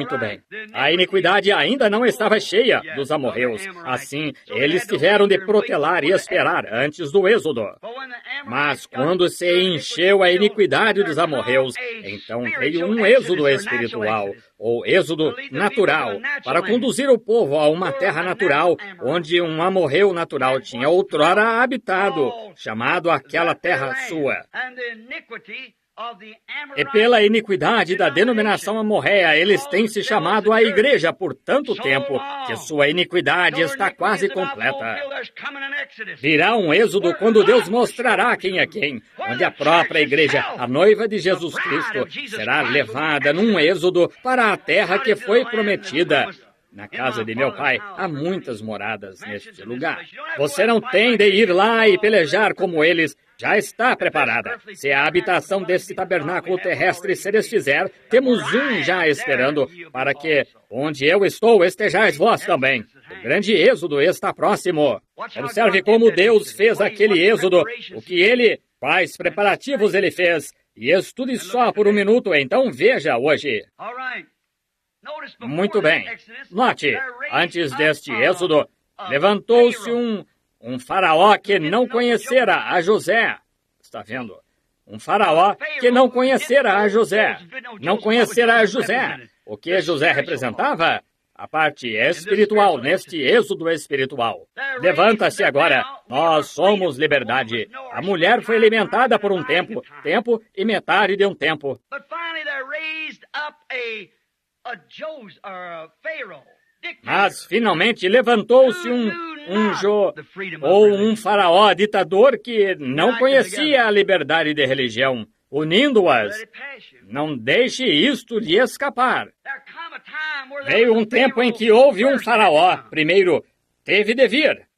Muito bem. A iniquidade ainda não estava cheia dos amorreus. Assim, eles tiveram de protelar e esperar antes do êxodo. Mas quando se encheu a iniquidade dos amorreus, então veio um êxodo espiritual, ou êxodo natural, para conduzir o povo a uma terra natural, onde um amorreu natural tinha outrora habitado, chamado aquela terra sua. E pela iniquidade da denominação amorreia, eles têm se chamado a igreja por tanto tempo que sua iniquidade está quase completa. Virá um êxodo quando Deus mostrará quem é quem, onde a própria igreja, a noiva de Jesus Cristo, será levada num êxodo para a terra que foi prometida. Na casa de meu pai há muitas moradas neste lugar. Você não tem de ir lá e pelejar como eles. Já está preparada. Se a habitação deste tabernáculo terrestre se desfizer, temos um já esperando, para que, onde eu estou, estejais vós também. O grande êxodo está próximo. Observe como Deus fez aquele êxodo, quais preparativos ele fez. E estude só por um minuto, então veja hoje. Muito bem. Note, antes deste êxodo, levantou-se um faraó que não conhecera a José. Está vendo? Um faraó que não conhecera a José. Não conhecera a José. O que José representava? A parte espiritual, neste êxodo espiritual. Levanta-se agora. Nós somos liberdade. A mulher foi alimentada por um tempo e metade de um tempo. Mas, finalmente, levantou-se um faraó ditador que não conhecia a liberdade de religião, unindo-as. Não deixe isto lhe escapar. Veio um tempo em que houve um faraó, primeiro, teve de vir.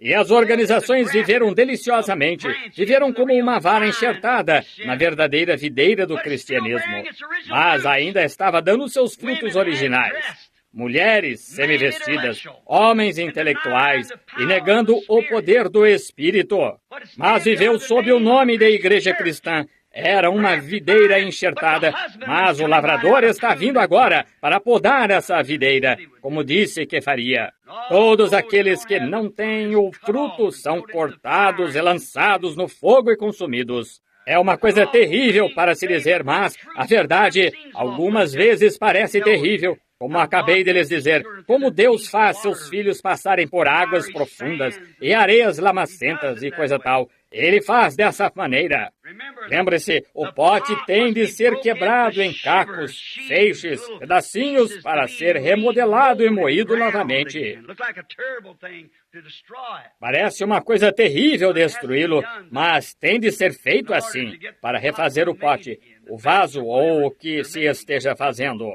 E as organizações viveram deliciosamente, viveram como uma vara enxertada na verdadeira videira do cristianismo, mas ainda estava dando seus frutos originais. Mulheres semivestidas, homens intelectuais e negando o poder do Espírito. Mas viveu sob o nome de Igreja Cristã. Era uma videira enxertada, mas o lavrador está vindo agora para podar essa videira, como disse que faria. Todos aqueles que não têm o fruto são cortados e lançados no fogo e consumidos. É uma coisa terrível para se dizer, mas a verdade algumas vezes parece terrível. Como acabei de lhes dizer, como Deus faz seus filhos passarem por águas profundas e areias lamacentas e coisa tal. Ele faz dessa maneira. Lembre-se, o pote tem de ser quebrado em cacos, feixes, pedacinhos para ser remodelado e moído novamente. Parece uma coisa terrível destruí-lo, mas tem de ser feito assim, para refazer o pote, o vaso ou o que se esteja fazendo.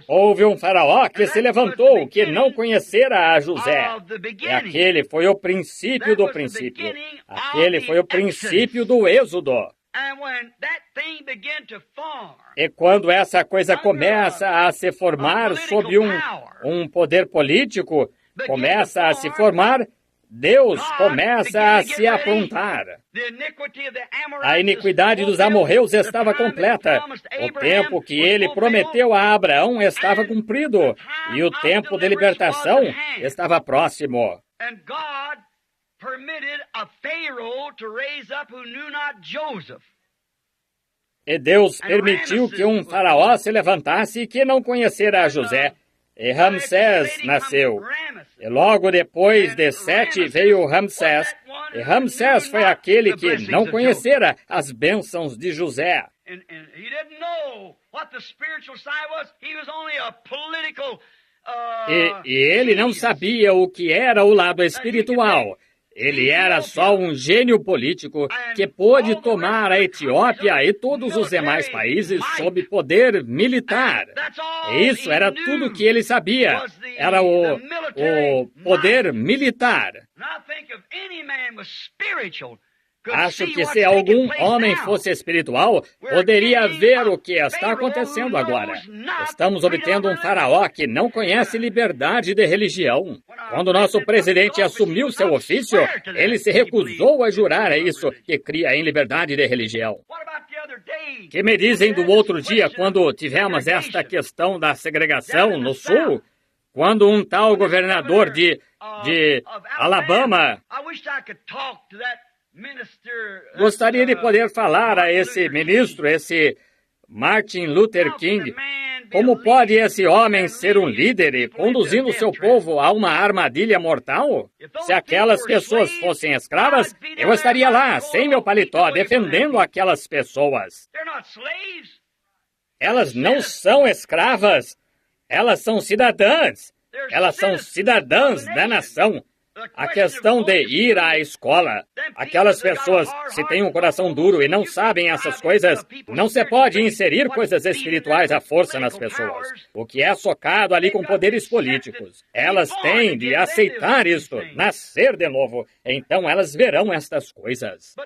Houve um faraó que se levantou, que não conhecera a José. E aquele foi o princípio do princípio. Aquele foi o princípio do êxodo. E quando essa coisa começa a se formar sob um poder político, começa a se formar, Deus começa a se aprontar. A iniquidade dos amorreus estava completa. O tempo que ele prometeu a Abraão estava cumprido. E o tempo de libertação estava próximo. E Deus permitiu que um faraó se levantasse que não conhecera a José. E Ramsés nasceu. E logo depois de Sete veio Ramsés. E Ramsés foi aquele que não conhecera as bênçãos de José. E ele não sabia o que era o lado espiritual. Ele era só um gênio político que pôde tomar a Etiópia e todos os demais países sob poder militar. E isso era tudo que ele sabia. Era o poder militar. Acho que se algum homem fosse espiritual, poderia ver o que está acontecendo agora. Estamos obtendo um faraó que não conhece liberdade de religião. Quando nosso presidente assumiu seu ofício, ele se recusou a jurar a isso que cria em liberdade de religião. Que me dizem do outro dia, quando tivemos esta questão da segregação no Sul? Quando um tal governador de Alabama... Gostaria de poder falar a esse ministro, esse Martin Luther King, como pode esse homem ser um líder e conduzindo seu povo a uma armadilha mortal? Se aquelas pessoas fossem escravas, eu estaria lá, sem meu paletó, defendendo aquelas pessoas. Elas não são escravas, elas são cidadãs. Elas são cidadãs da nação. A questão de ir à escola. Aquelas pessoas, se têm um coração duro e não sabem essas coisas, não se pode inserir coisas espirituais à força nas pessoas. O que é socado ali com poderes políticos. Elas têm de aceitar isto, nascer de novo. Então elas verão estas coisas.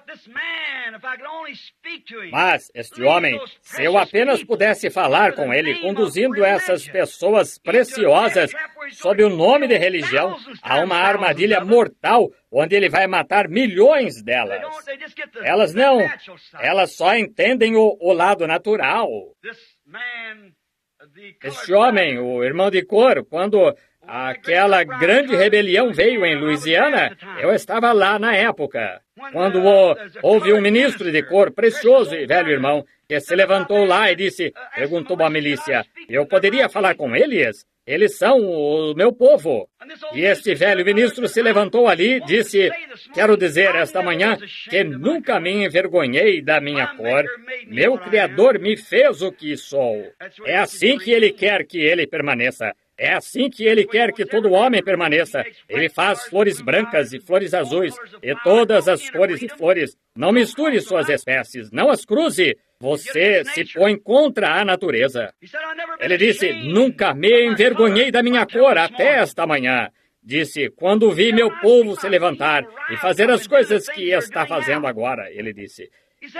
Mas este homem, se eu apenas pudesse falar com ele, conduzindo essas pessoas preciosas sob o nome de religião a uma armadilha mortal, onde ele vai matar milhões delas. Elas só entendem o lado natural. Este homem, o irmão de cor, quando aquela grande rebelião veio em Louisiana, eu estava lá na época. Quando houve um ministro de cor, precioso e velho irmão, que se levantou lá e perguntou à milícia, eu poderia falar com eles? Eles são o meu povo. E este velho ministro se levantou ali e disse, quero dizer esta manhã que nunca me envergonhei da minha cor. Meu Criador me fez o que sou. É assim que ele quer que ele permaneça. É assim que ele quer que todo homem permaneça. Ele faz flores brancas e flores azuis e todas as cores de flores. Não misture suas espécies, não as cruze. Você se põe contra a natureza. Ele disse, nunca me envergonhei da minha cor até esta manhã. Disse, quando vi meu povo se levantar e fazer as coisas que está fazendo agora, ele disse.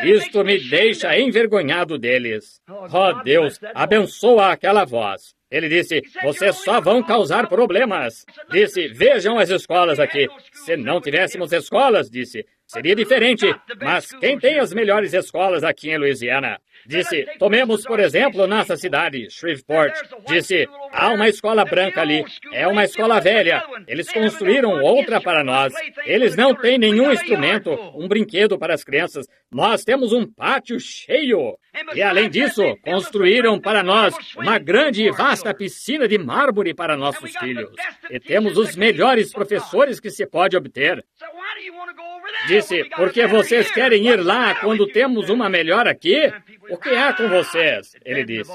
Isto me deixa envergonhado deles. Oh, Deus, abençoa aquela voz. Ele disse, vocês só vão causar problemas. Disse, vejam as escolas aqui. Se não tivéssemos escolas, disse, seria diferente. Mas quem tem as melhores escolas aqui em Louisiana? Disse, tomemos, por exemplo, nossa cidade, Shreveport. Disse, há uma escola branca ali. É uma escola velha. Eles construíram outra para nós. Eles não têm nenhum instrumento, um brinquedo para as crianças. Nós temos um pátio cheio. E, além disso, construíram para nós uma grande e vasta piscina de mármore para nossos filhos. E temos os melhores professores que se pode obter. Disse, por que vocês querem ir lá quando temos uma melhor aqui? O que há com vocês? Ele disse.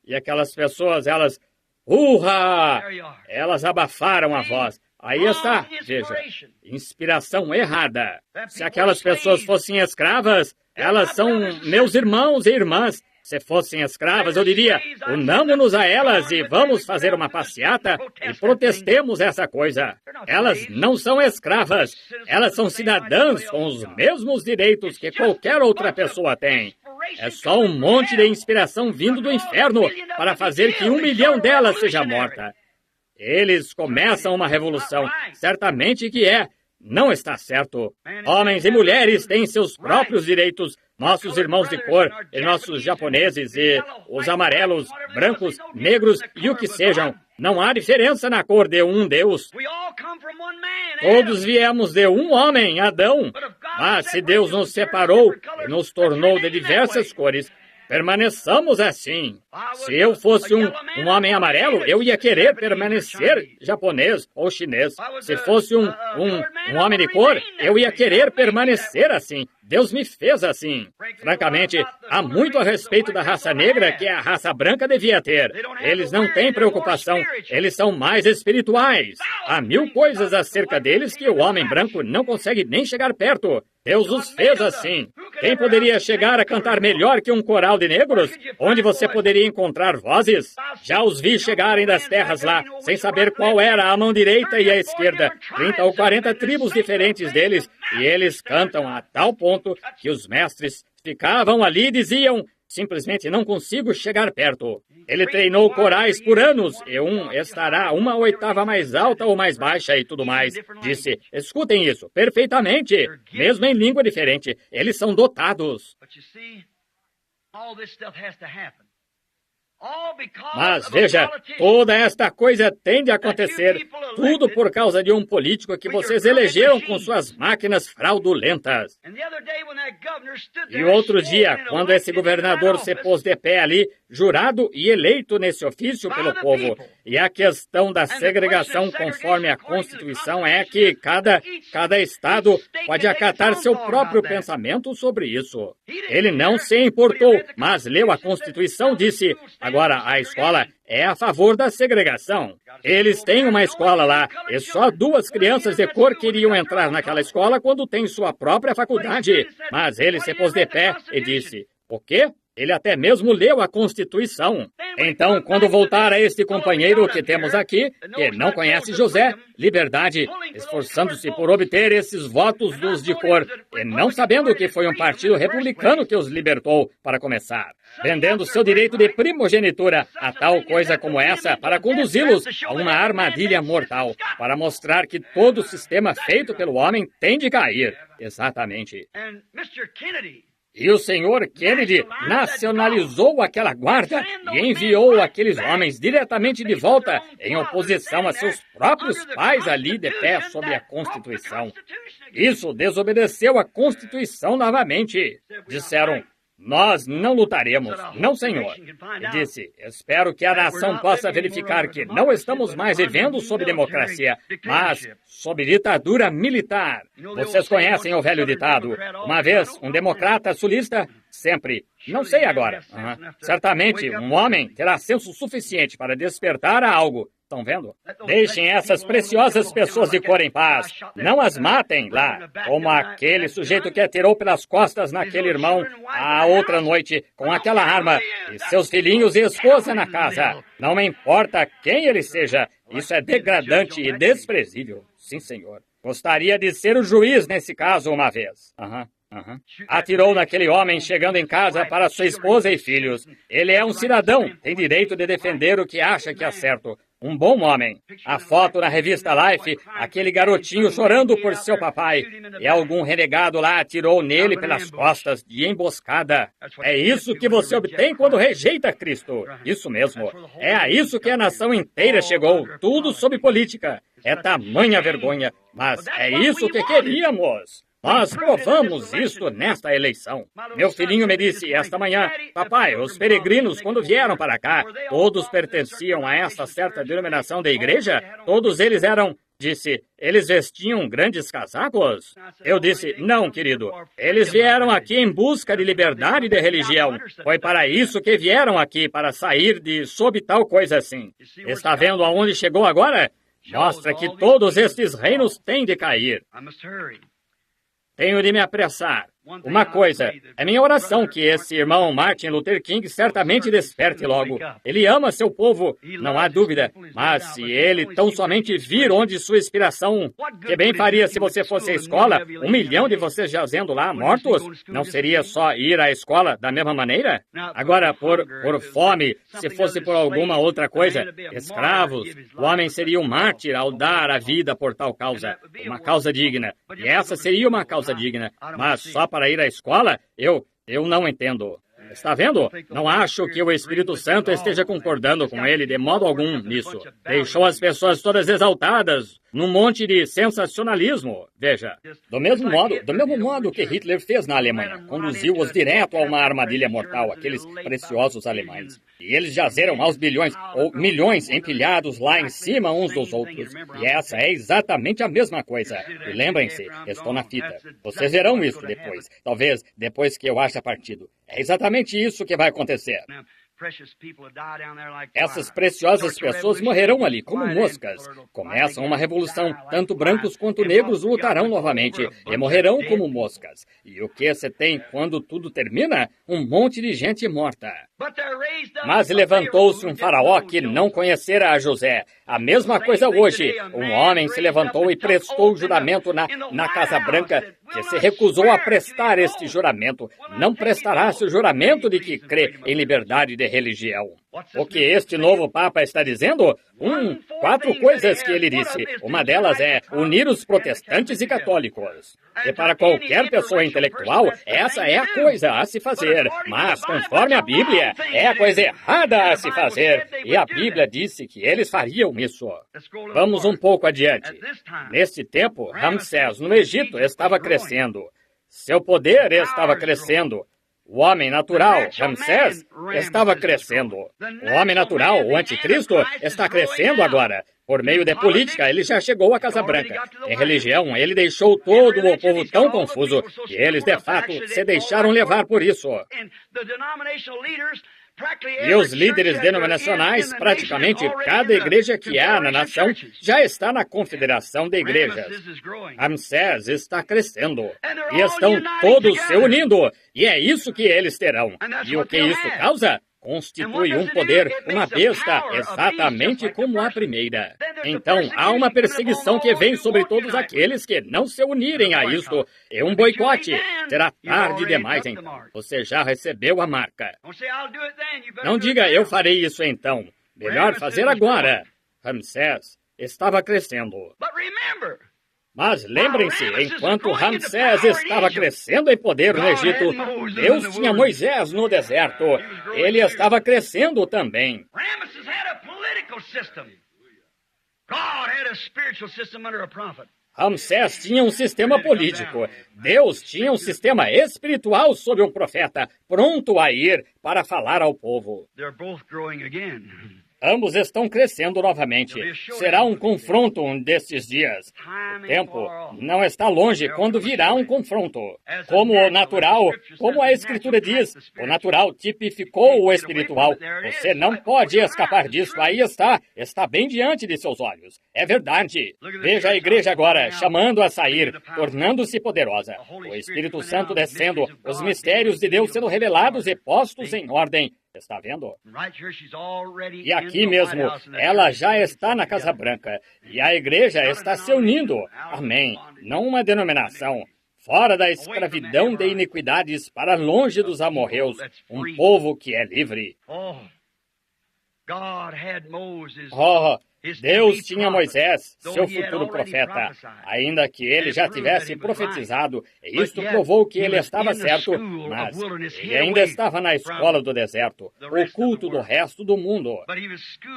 E aquelas pessoas, elas... Urra! Elas abafaram a voz. Aí está, veja, inspiração errada. Se aquelas pessoas fossem escravas, elas são meus irmãos e irmãs. Se fossem escravas, eu diria, unamo-nos a elas e vamos fazer uma passeata e protestemos essa coisa. Elas não são escravas. Elas são cidadãs com os mesmos direitos que qualquer outra pessoa tem. É só um monte de inspiração vindo do inferno para fazer que 1 milhão delas seja morta. Eles começam uma revolução. Certamente que é. Não está certo. Homens e mulheres têm seus próprios direitos. Nossos irmãos de cor, e nossos japoneses, e os amarelos, brancos, negros e o que sejam. Não há diferença na cor de um Deus. Todos viemos de um homem, Adão. Mas se Deus nos separou e nos tornou de diversas cores, permaneçamos assim. Se eu fosse um homem amarelo, eu ia querer permanecer japonês ou chinês. Se fosse um homem de cor, eu ia querer permanecer assim. Deus me fez assim. Francamente, há muito a respeito da raça negra que a raça branca devia ter. Eles não têm preocupação. Eles são mais espirituais. Há 1000 coisas acerca deles que o homem branco não consegue nem chegar perto. Deus os fez assim. Quem poderia chegar a cantar melhor que um coral de negros? Onde você poderia encontrar vozes? Já os vi chegarem das terras lá, sem saber qual era a mão direita e a esquerda. 30 ou 40 tribos diferentes deles, e eles cantam a tal ponto que os mestres ficavam ali e diziam: simplesmente não consigo chegar perto. Ele treinou corais por anos, e um estará uma oitava mais alta ou mais baixa e tudo mais. Disse: escutem isso, perfeitamente, mesmo em língua diferente, eles são dotados. Mas veja, toda esta coisa tende a acontecer, tudo por causa de um político que vocês elegeram com suas máquinas fraudulentas. E outro dia, quando esse governador se pôs de pé ali, jurado e eleito nesse ofício pelo povo, e a questão da segregação conforme a Constituição é que cada estado pode acatar seu próprio pensamento sobre isso. Ele não se importou, mas leu a Constituição e disse: agora a escola é a favor da segregação. Eles têm uma escola lá, e só 2 crianças de cor queriam entrar naquela escola quando tem sua própria faculdade. Mas ele se pôs de pé e disse: o quê? Ele até mesmo leu a Constituição. Então, quando voltar a este companheiro que temos aqui, que não conhece José, liberdade, esforçando-se por obter esses votos dos de cor, e não sabendo que foi um partido republicano que os libertou, para começar, vendendo seu direito de primogenitura a tal coisa como essa para conduzi-los a uma armadilha mortal, para mostrar que todo o sistema feito pelo homem tem de cair. Exatamente. E o senhor Kennedy nacionalizou aquela guarda e enviou aqueles homens diretamente de volta em oposição a seus próprios pais ali de pé sob a Constituição. Isso desobedeceu a Constituição novamente. Disseram: nós não lutaremos, não, senhor. E disse: espero que a nação possa verificar que não estamos mais vivendo sob democracia, mas sob ditadura militar. Vocês conhecem o velho ditado: uma vez um democrata sulista, sempre. Não sei agora. Certamente um homem terá senso suficiente para despertar a algo. Estão vendo? Deixem essas preciosas pessoas de cor em paz. Não as matem lá, como aquele sujeito que atirou pelas costas naquele irmão a outra noite com aquela arma, e seus filhinhos e esposa na casa. Não importa quem ele seja, isso é degradante e desprezível. Sim, senhor. Gostaria de ser o juiz nesse caso uma vez. Atirou naquele homem chegando em casa para sua esposa e filhos. Ele é um cidadão, tem direito de defender o que acha que é certo. Um bom homem. A foto na revista Life, aquele garotinho chorando por seu papai. E algum renegado lá atirou nele pelas costas de emboscada. É isso que você obtém quando rejeita Cristo. Isso mesmo. É a isso que a nação inteira chegou. Tudo sob política. É tamanha vergonha. Mas é isso que queríamos. Nós provamos isto nesta eleição. Meu filhinho me disse esta manhã: papai, os peregrinos, quando vieram para cá, todos pertenciam a esta certa denominação da igreja? Todos eles eram... Disse: eles vestiam grandes casacos? Eu disse: não, querido. Eles vieram aqui em busca de liberdade de religião. Foi para isso que vieram aqui, para sair de sob tal coisa assim. Está vendo aonde chegou agora? Mostra que todos estes reinos têm de cair. Tenho de me apressar. Uma coisa, é minha oração que esse irmão Martin Luther King certamente desperte logo. Ele ama seu povo, não há dúvida. Mas se ele tão somente vir onde sua inspiração... Que bem faria se você fosse à escola, 1 milhão de vocês jazendo lá, mortos? Não seria só ir à escola da mesma maneira? Agora, por fome, se fosse por alguma outra coisa, escravos, o homem seria um mártir ao dar a vida por tal causa. Uma causa digna. E essa seria uma causa digna. Mas só para ir à escola, eu não entendo. Está vendo? Não acho que o Espírito Santo esteja concordando com ele de modo algum nisso. Deixou as pessoas todas exaltadas num monte de sensacionalismo. Veja, do mesmo modo que Hitler fez na Alemanha, conduziu-os direto a uma armadilha mortal, aqueles preciosos alemães. E eles jazeram aos bilhões ou milhões empilhados lá em cima uns dos outros. E essa é exatamente a mesma coisa. E lembrem-se, estou na fita. Vocês verão isso depois. Talvez depois que eu ache partido. É exatamente isso que vai acontecer. Essas preciosas pessoas morrerão ali como moscas. Começam uma revolução, tanto brancos quanto negros lutarão novamente e morrerão como moscas. E o que se tem quando tudo termina? Um monte de gente morta. Mas levantou-se um faraó que não conhecera a José. A mesma coisa hoje. Um homem se levantou e prestou juramento na Casa Branca, que se recusou a prestar este juramento. Não prestará-se o juramento de que crê em liberdade de religião. O que este novo Papa está dizendo? 4 coisas que ele disse. Uma delas é unir os protestantes e católicos. E para qualquer pessoa intelectual, essa é a coisa a se fazer. Mas, conforme a Bíblia, é a coisa errada a se fazer. E a Bíblia disse que eles fariam isso. Vamos um pouco adiante. Neste tempo, Ramsés, no Egito, estava crescendo. Seu poder estava crescendo. O homem natural, Ramsés, estava crescendo. O homem natural, o anticristo, está crescendo agora. Por meio de política, ele já chegou à Casa Branca. Em religião, ele deixou todo o povo tão confuso que eles, de fato, se deixaram levar por isso. E os líderes denominacionais, praticamente cada igreja que há na nação, já está na confederação de igrejas. Ramsés está crescendo. E estão todos se unindo. E é isso que eles terão. E o que isso causa? Constitui um poder, uma besta, exatamente como a primeira. Então, há uma perseguição que vem sobre todos aqueles que não se unirem a isto. É um boicote. Será tarde demais, então. Você já recebeu a marca. Não diga, eu farei isso então. Melhor fazer agora. Ramsés estava crescendo. Mas lembrem-se, enquanto Ramsés estava crescendo em poder no Egito, Deus tinha Moisés no deserto. Ele estava crescendo também. Ramsés tinha um sistema político. Deus tinha um sistema espiritual sob um profeta, pronto a ir para falar ao povo. Ambos estão crescendo novamente. Será um confronto um destes dias. O tempo não está longe quando virá um confronto. Como o natural, como a Escritura diz, o natural tipificou o espiritual. Você não pode escapar disso. Aí está bem diante de seus olhos. É verdade. Veja a igreja agora, chamando a sair, tornando-se poderosa. O Espírito Santo descendo, os mistérios de Deus sendo revelados e postos em ordem. Está vendo? E aqui mesmo, ela já está na Casa Branca. E a igreja está se unindo. Amém. Não uma denominação. Fora da escravidão de iniquidades, para longe dos amorreus. Um povo que é livre. Deus tinha Moisés, seu futuro profeta, ainda que ele já tivesse profetizado, e isto provou que ele estava certo, mas ele ainda estava na escola do deserto, oculto do resto do mundo.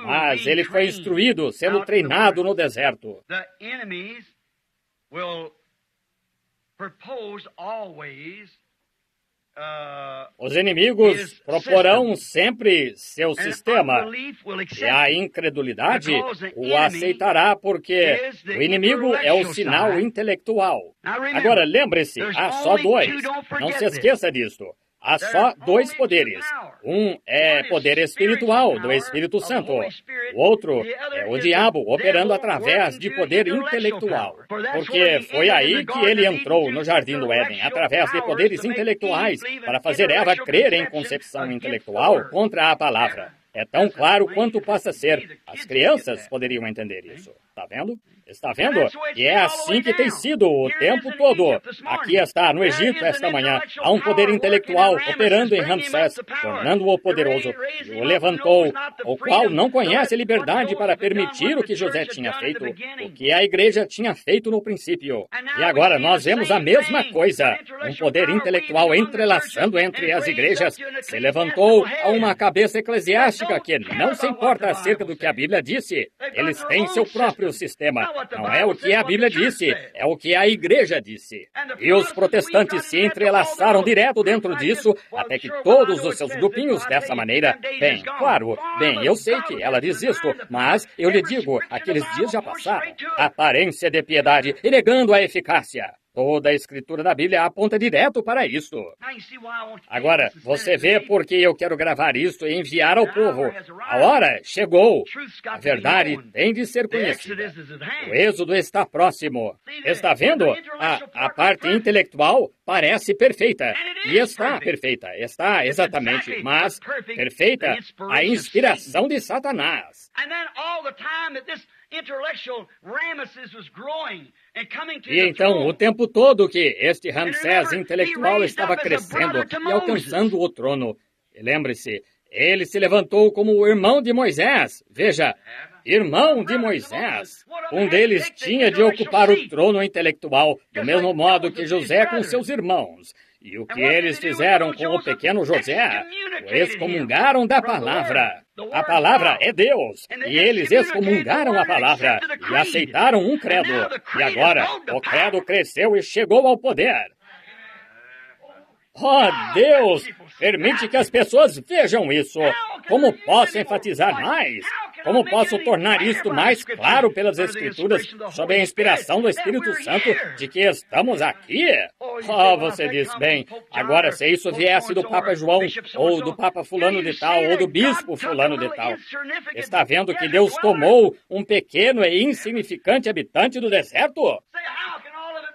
Mas ele foi instruído, sendo treinado no deserto. Os inimigos proporão sempre seu sistema, e a incredulidade o aceitará porque o inimigo é o sinal intelectual. Agora, lembre-se, há só 2. Não se esqueça disto. Há só 2 poderes. Um é poder espiritual, do Espírito Santo. O outro é o diabo, operando através de poder intelectual. Porque foi aí que ele entrou no Jardim do Éden, através de poderes intelectuais, para fazer Eva crer em concepção intelectual contra a palavra. É tão claro quanto possa ser. As crianças poderiam entender isso. Está vendo? Está vendo? E é assim que tem sido o tempo todo. Aqui está, no Egito, esta manhã, há um poder intelectual operando em Ramsés, tornando-o poderoso, e o levantou, o qual não conhece liberdade para permitir o que José tinha feito, o que a igreja tinha feito no princípio. E agora nós vemos a mesma coisa. Um poder intelectual entrelaçando entre as igrejas se levantou a uma cabeça eclesiástica que não se importa acerca do que a Bíblia disse. Eles têm seu próprio sistema. Não é o que a Bíblia disse, é o que a igreja disse. E os protestantes se entrelaçaram direto dentro disso, até que todos os seus grupinhos dessa maneira... Bem, claro, eu sei que ela diz isto, mas eu lhe digo, aqueles dias já passaram. Aparência de piedade e negando a eficácia. Toda a escritura da Bíblia aponta direto para isso. Agora, você vê por que eu quero gravar isto e enviar ao povo. A hora chegou. A verdade tem de ser conhecida. O êxodo está próximo. Está vendo? A parte intelectual parece perfeita. E está perfeita. Está exatamente. Mas perfeita a inspiração de Satanás. E então, o tempo todo que este Ramsés intelectual estava crescendo e alcançando o trono, e lembre-se, ele se levantou como o irmão de Moisés. Veja, irmão de Moisés. Um deles tinha de ocupar o trono intelectual, do mesmo modo que José com seus irmãos. E o que eles fizeram com o pequeno José? O excomungaram da palavra. A palavra é Deus. E eles excomungaram a palavra e aceitaram um credo. E agora, o credo cresceu e chegou ao poder. Oh, Deus! Permite que as pessoas vejam isso. Como posso enfatizar mais? Como posso tornar isto mais claro pelas Escrituras, sob a inspiração do Espírito Santo, de que estamos aqui? Oh, você diz, bem, agora se isso viesse do Papa João, ou do Papa fulano de tal, ou do Bispo fulano de tal, está vendo que Deus tomou um pequeno e insignificante habitante do deserto?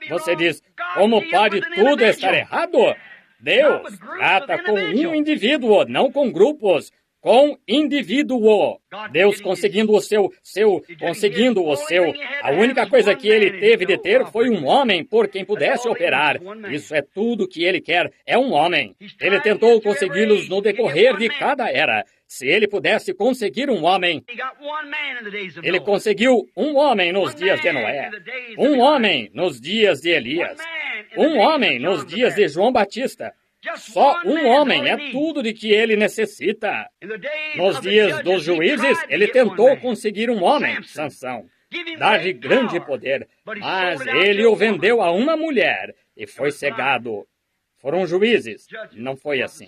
Você diz, como pode tudo estar errado? Deus trata com um indivíduo, não com grupos. Com indivíduo. Deus conseguindo o seu. A única coisa que ele teve de ter foi um homem por quem pudesse operar. Isso é tudo que ele quer, é um homem. Ele tentou consegui-los no decorrer de cada era. Se ele pudesse conseguir um homem, ele conseguiu um homem nos dias de Noé, um homem nos dias de Elias, um homem nos dias de João Batista. Só um homem é tudo de que ele necessita. Nos dias dos juízes, ele tentou conseguir um homem, Sansão, dar-lhe grande poder, mas ele o vendeu a uma mulher e foi cegado. Foram juízes. Não foi assim.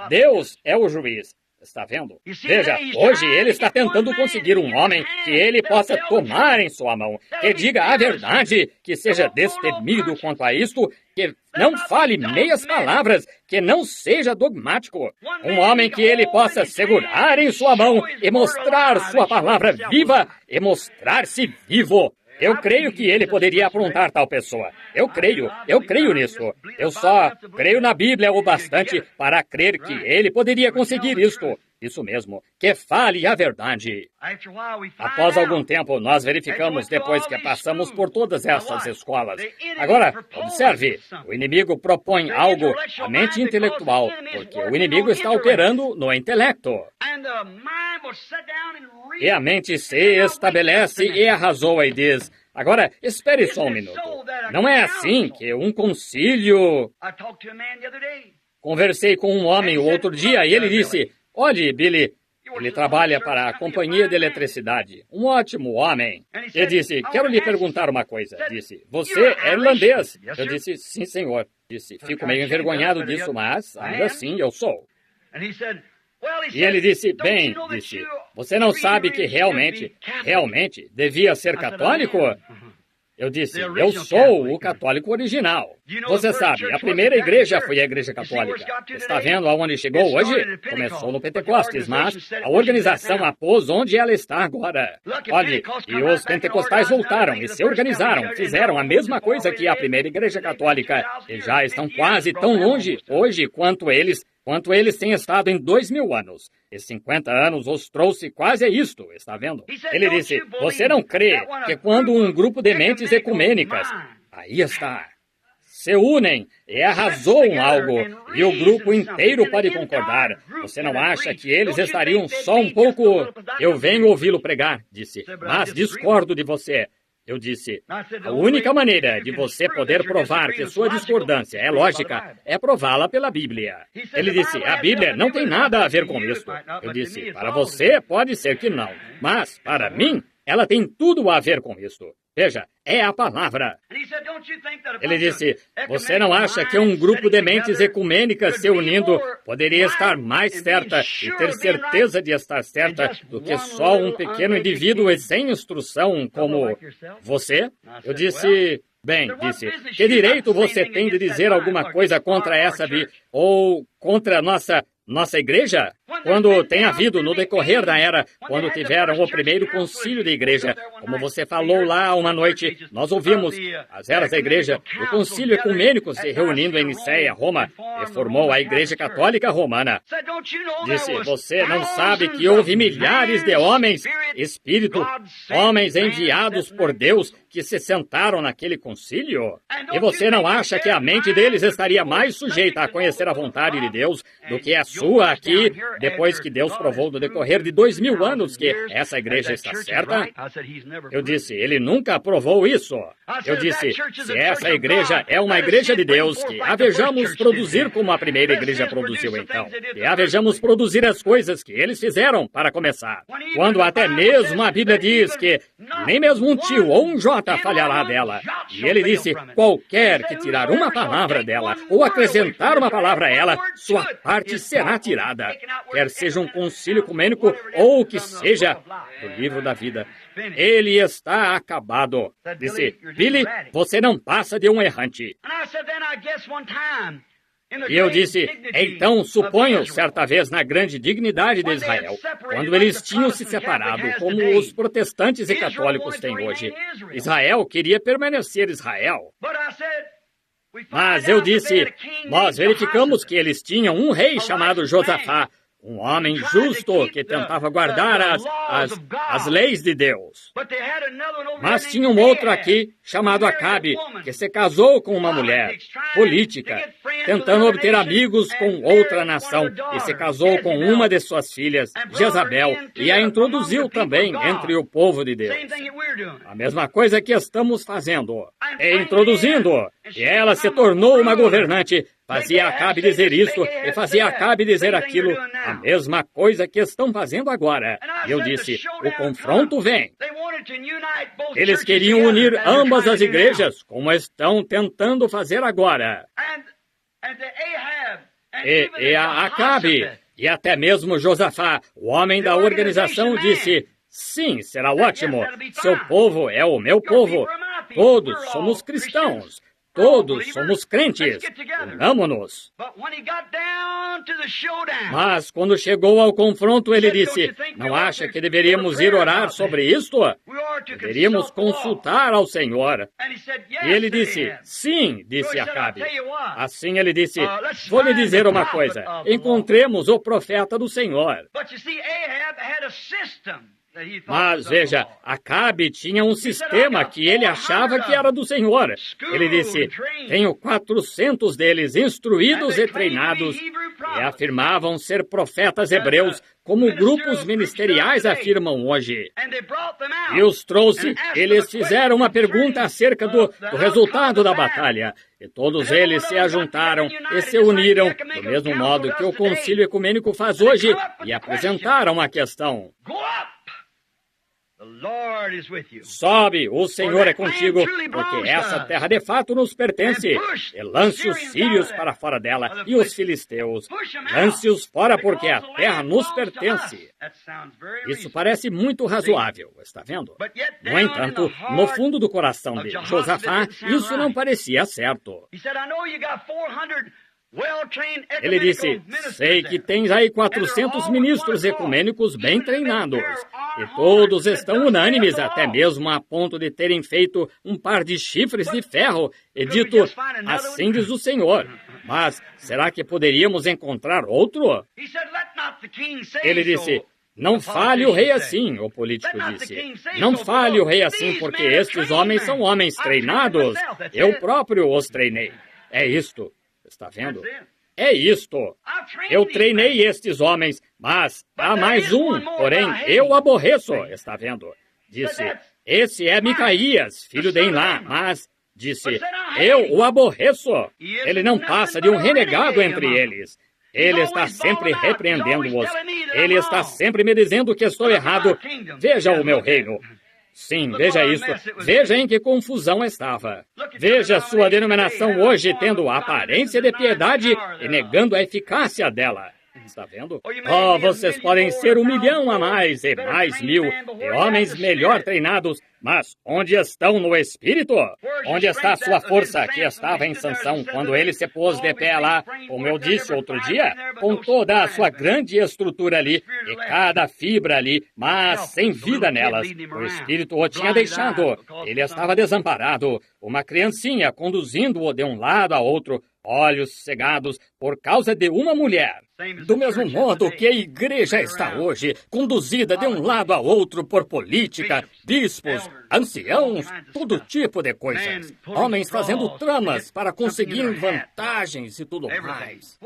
Deus é o juiz. Está vendo? Veja, hoje ele está tentando conseguir um homem que ele possa tomar em sua mão, que diga a verdade, que seja destemido quanto a isto, que não fale meias palavras, que não seja dogmático. Um homem que ele possa segurar em sua mão e mostrar sua palavra viva e mostrar-se vivo. Eu creio que ele poderia aprontar tal pessoa. Eu creio nisso. Eu só creio na Bíblia o bastante para crer que ele poderia conseguir isto. Isso mesmo, que fale a verdade. Após algum tempo, nós verificamos depois que passamos por todas essas escolas. Agora, observe, o inimigo propõe algo, a mente intelectual, porque o inimigo está operando no intelecto. E a mente se estabelece e arrazoa e diz, agora, espere só um minuto. Não é assim que um concílio... Conversei com um homem o outro dia e ele disse, olhe, Billy, ele trabalha para a companhia de eletricidade. Um ótimo homem. Ele disse, quero lhe perguntar uma coisa. Disse, você é irlandês? Eu disse, sim, senhor. Disse, fico meio envergonhado disso, mas ainda assim eu sou. E ele disse, bem, você não sabe que realmente devia ser católico? Eu disse, eu sou o católico original. Você sabe, a primeira igreja foi a igreja católica. Está vendo aonde chegou hoje? Começou no Pentecostes, mas a organização a pôs onde ela está agora. Olhe, e os pentecostais voltaram e se organizaram, fizeram a mesma coisa que a primeira igreja católica. E já estão quase tão longe hoje quanto eles têm estado em 2000 anos. E 50 anos os trouxe quase a isto, está vendo? Ele disse, você não crê que quando um grupo de mentes ecumênicas, aí está, se unem e arrazoam algo, e o grupo inteiro pode concordar, você não acha que eles estariam só um pouco... Eu venho ouvi-lo pregar, disse, mas discordo de você. Eu disse, a única maneira de você poder provar que sua discordância é lógica é prová-la pela Bíblia. Ele disse, a Bíblia não tem nada a ver com isso. Eu disse, para você pode ser que não, mas para mim ela tem tudo a ver com isso. Veja, é a palavra. Ele disse, você não acha que um grupo de mentes ecumênicas se unindo poderia estar mais certa e ter certeza de estar certa do que só um pequeno indivíduo e sem instrução como você? Eu disse... Bem, disse, que direito você tem de dizer alguma coisa contra essa ou contra nossa igreja? Quando tem havido, no decorrer da era, quando tiveram o primeiro concílio de igreja, como você falou lá uma noite, nós ouvimos as eras da igreja, o concílio ecumênico se reunindo em Nicéia, Roma, e formou a Igreja Católica Romana. Disse, você não sabe que houve milhares de homens, espírito, homens enviados por Deus, que se sentaram naquele concílio? E você não acha que a mente deles estaria mais sujeita a conhecer a vontade de Deus do que a sua aqui, depois que Deus provou no decorrer de 2000 anos que essa igreja está certa? Eu disse, ele nunca provou isso. Eu disse, se essa igreja é uma igreja de Deus, que a vejamos produzir como a primeira igreja produziu então. Que a vejamos produzir as coisas que eles fizeram para começar. Quando até mesmo a Bíblia diz que nem mesmo um tio ou um jota falhará dela. E ele disse, qualquer que tirar uma palavra dela ou acrescentar uma palavra a ela, sua parte será tirada. Quer seja um concílio ecumênico ou que seja do livro da vida. Ele está acabado. Disse, Billy, você não passa de um errante. E eu disse, então suponho, certa vez na grande dignidade de Israel, quando eles tinham se separado, como os protestantes e católicos têm hoje, Israel queria permanecer Israel. Mas eu disse, nós verificamos que eles tinham um rei chamado Josafá, um homem justo que tentava guardar as leis de Deus. Mas tinha um outro aqui, chamado Acabe, que se casou com uma mulher política, tentando obter amigos com outra nação, e se casou com uma de suas filhas, Jezabel, e a introduziu também entre o povo de Deus. A mesma coisa que estamos fazendo, introduzindo, e ela se tornou uma governante. Fazia Acabe dizer isso e fazia Acabe dizer aquilo, a mesma coisa que estão fazendo agora. E eu disse, o confronto vem. Eles queriam unir ambas as igrejas, como estão tentando fazer agora. E a Acabe, e até mesmo Josafá, o homem da organização, disse, sim, será ótimo, seu povo é o meu povo, todos somos cristãos. Todos somos crentes, unamo-nos. Mas quando chegou ao confronto, ele disse, não acha que deveríamos ir orar sobre isto? Deveríamos consultar ao Senhor. E ele disse, sim, disse Acabe. Assim ele disse, vou lhe dizer uma coisa, encontremos o profeta do Senhor. Mas veja, Acabe tinha um sistema que ele achava que era do Senhor. Ele disse, tenho 400 deles instruídos e treinados e afirmavam ser profetas hebreus, como grupos ministeriais afirmam hoje. E os trouxe, eles fizeram uma pergunta acerca do resultado da batalha. E todos eles se ajuntaram e se uniram, do mesmo modo que o concílio ecumênico faz hoje, e apresentaram a questão. Sobe, o Senhor é contigo, porque essa terra de fato nos pertence. E lance os sírios para fora dela, e os filisteus. Lance-os fora, porque a terra nos pertence. Isso parece muito razoável, está vendo? No entanto, no fundo do coração de Josafá, isso não parecia certo. Ele disse, sei que tens aí 400 ministros ecumênicos bem treinados, e todos estão unânimes, até mesmo a ponto de terem feito um par de chifres de ferro, e dito, assim diz o Senhor. Mas será que poderíamos encontrar outro? Ele disse, não fale o rei assim, o político disse. Não fale o rei assim, porque estes homens são homens treinados. Eu próprio os treinei. É isto. Está vendo? É isto. Eu treinei estes homens, mas há mais um, porém eu aborreço. Está vendo? Disse, esse é Micaías, filho de Enlá, mas, disse, eu o aborreço. Ele não passa de um renegado entre eles. Ele está sempre repreendendo-os. Ele está sempre me dizendo que estou errado. Veja o meu reino. Sim, veja isso. Veja em que confusão estava. Veja sua denominação hoje tendo a aparência de piedade e negando a eficácia dela. Está vendo? Oh, vocês podem ser 1 milhão a mais e mais 1000, e homens melhor treinados, mas onde estão no Espírito? Onde está a sua força que estava em Sansão quando ele se pôs de pé lá, como eu disse outro dia, com toda a sua grande estrutura ali, e cada fibra ali, mas sem vida nelas. O Espírito o tinha deixado. Ele estava desamparado, uma criancinha conduzindo-o de um lado a outro, olhos cegados por causa de uma mulher. Do mesmo modo que a igreja está hoje, conduzida de um lado a outro por política, bispos, anciãos, todo tipo de coisas. Homens fazendo tramas para conseguir vantagens e tudo mais.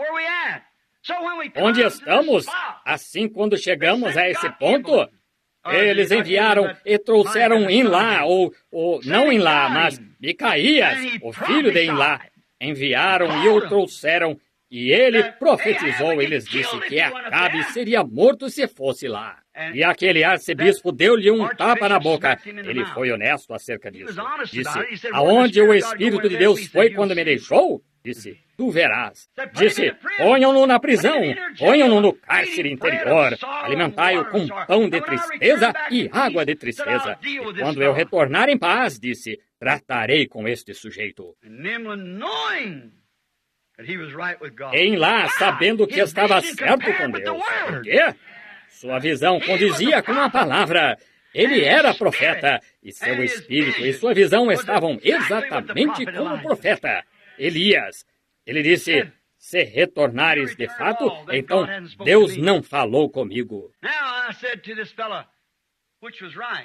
Onde estamos? Assim, quando chegamos a esse ponto, eles enviaram e trouxeram Inlá, ou não Inlá, mas Micaías, o filho de Inlá. Enviaram e o trouxeram, e ele profetizou e lhes disse que Acabe seria morto se fosse lá. E aquele arcebispo deu-lhe um tapa na boca. Ele foi honesto acerca disso. Disse, aonde o Espírito de Deus foi quando me deixou? Disse, tu verás. Disse, ponham-no na prisão, ponham-no no cárcere interior, alimentai-o com pão de tristeza e água de tristeza. E quando eu retornar em paz, disse, tratarei com este sujeito. Em lá, sabendo que estava certo com Deus. Por quê? Sua visão condizia com a palavra. Ele era profeta, e seu espírito e sua visão estavam exatamente como o profeta Elias. Ele disse, se retornares de fato, então Deus não falou comigo.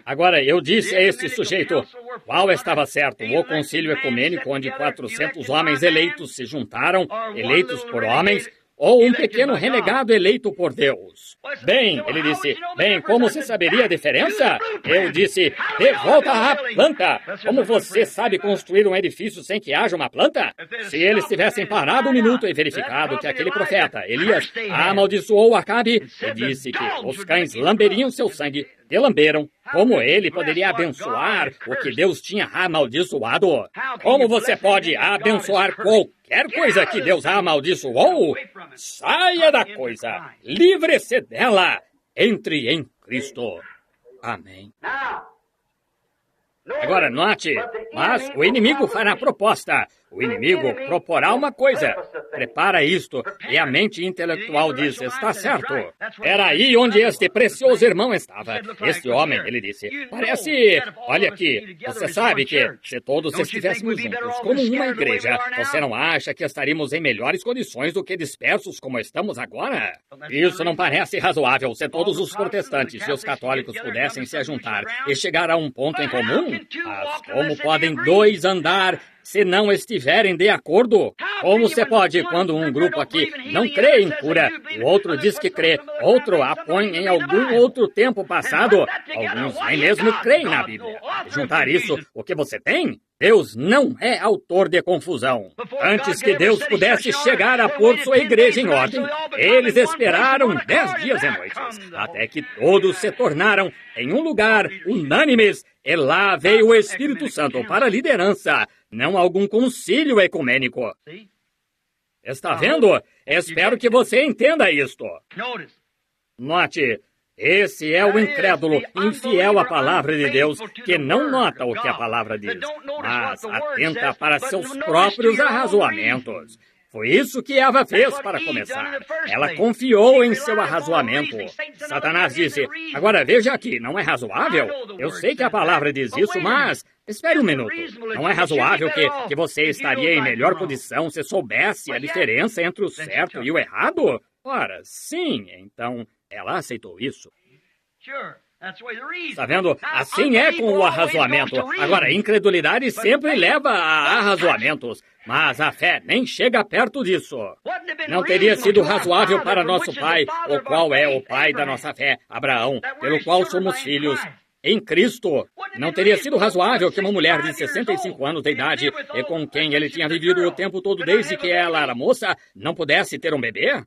Agora, eu disse a este sujeito, qual estava certo? O concílio ecumênico, onde 400 homens eleitos se juntaram, eleitos por homens, ou um pequeno renegado eleito por Deus? Bem, ele disse, bem, como você saberia a diferença? Eu disse, de volta à planta. Como você sabe construir um edifício sem que haja uma planta? Se eles tivessem parado um minuto e verificado que aquele profeta, Elias, amaldiçoou Acabe e disse que os cães lamberiam seu sangue, e lamberam, como ele poderia abençoar o que Deus tinha amaldiçoado? Como você pode abençoar qualquer coisa que Deus amaldiçoou? Saia da coisa, livre-se dela, entre em Cristo. Amém. Agora, note, mas o inimigo fará proposta. O inimigo proporá uma coisa. Prepara isto. E a mente intelectual diz, está certo. Era aí onde este precioso irmão estava. Este homem, ele disse, parece... Olha aqui, você sabe que se todos estivéssemos juntos como uma igreja, você não acha que estaríamos em melhores condições do que dispersos como estamos agora? Isso não parece razoável se todos os protestantes e os católicos pudessem se juntar e chegar a um ponto em comum? Mas como podem dois andar se não estiverem de acordo? Como você pode, quando um grupo aqui não crê em cura, o outro diz que crê, outro a põe em algum outro tempo passado, alguns nem mesmo creem na Bíblia. Juntar isso, o que você tem? Deus não é autor de confusão. Antes que Deus pudesse chegar a pôr sua igreja em ordem, eles esperaram 10 dias e noites, até que todos se tornaram em um lugar unânimes, e lá veio o Espírito Santo para a liderança, não algum concílio ecumênico. Está vendo? Espero que você entenda isto. Note, esse é o incrédulo, infiel à palavra de Deus, que não nota o que a palavra diz, mas atenta para seus próprios arrazoamentos. Foi isso que Eva fez para começar. Ela confiou em seu arrazoamento. Satanás disse, agora veja aqui, não é razoável? Eu sei que a palavra diz isso, mas... Espere um minuto. Não é razoável que você estaria em melhor condição se soubesse a diferença entre o certo e o errado? Ora, sim, então ela aceitou isso. Está vendo? Assim é com o arrazoamento. Agora, a incredulidade sempre leva a arrazoamentos, mas a fé nem chega perto disso. Não teria sido razoável para nosso pai, o qual é o pai da nossa fé, Abraão, pelo qual somos filhos. em Cristo. Não teria sido razoável que uma mulher de 65 anos de idade, e com quem ele tinha vivido o tempo todo desde que ela era moça, não pudesse ter um bebê?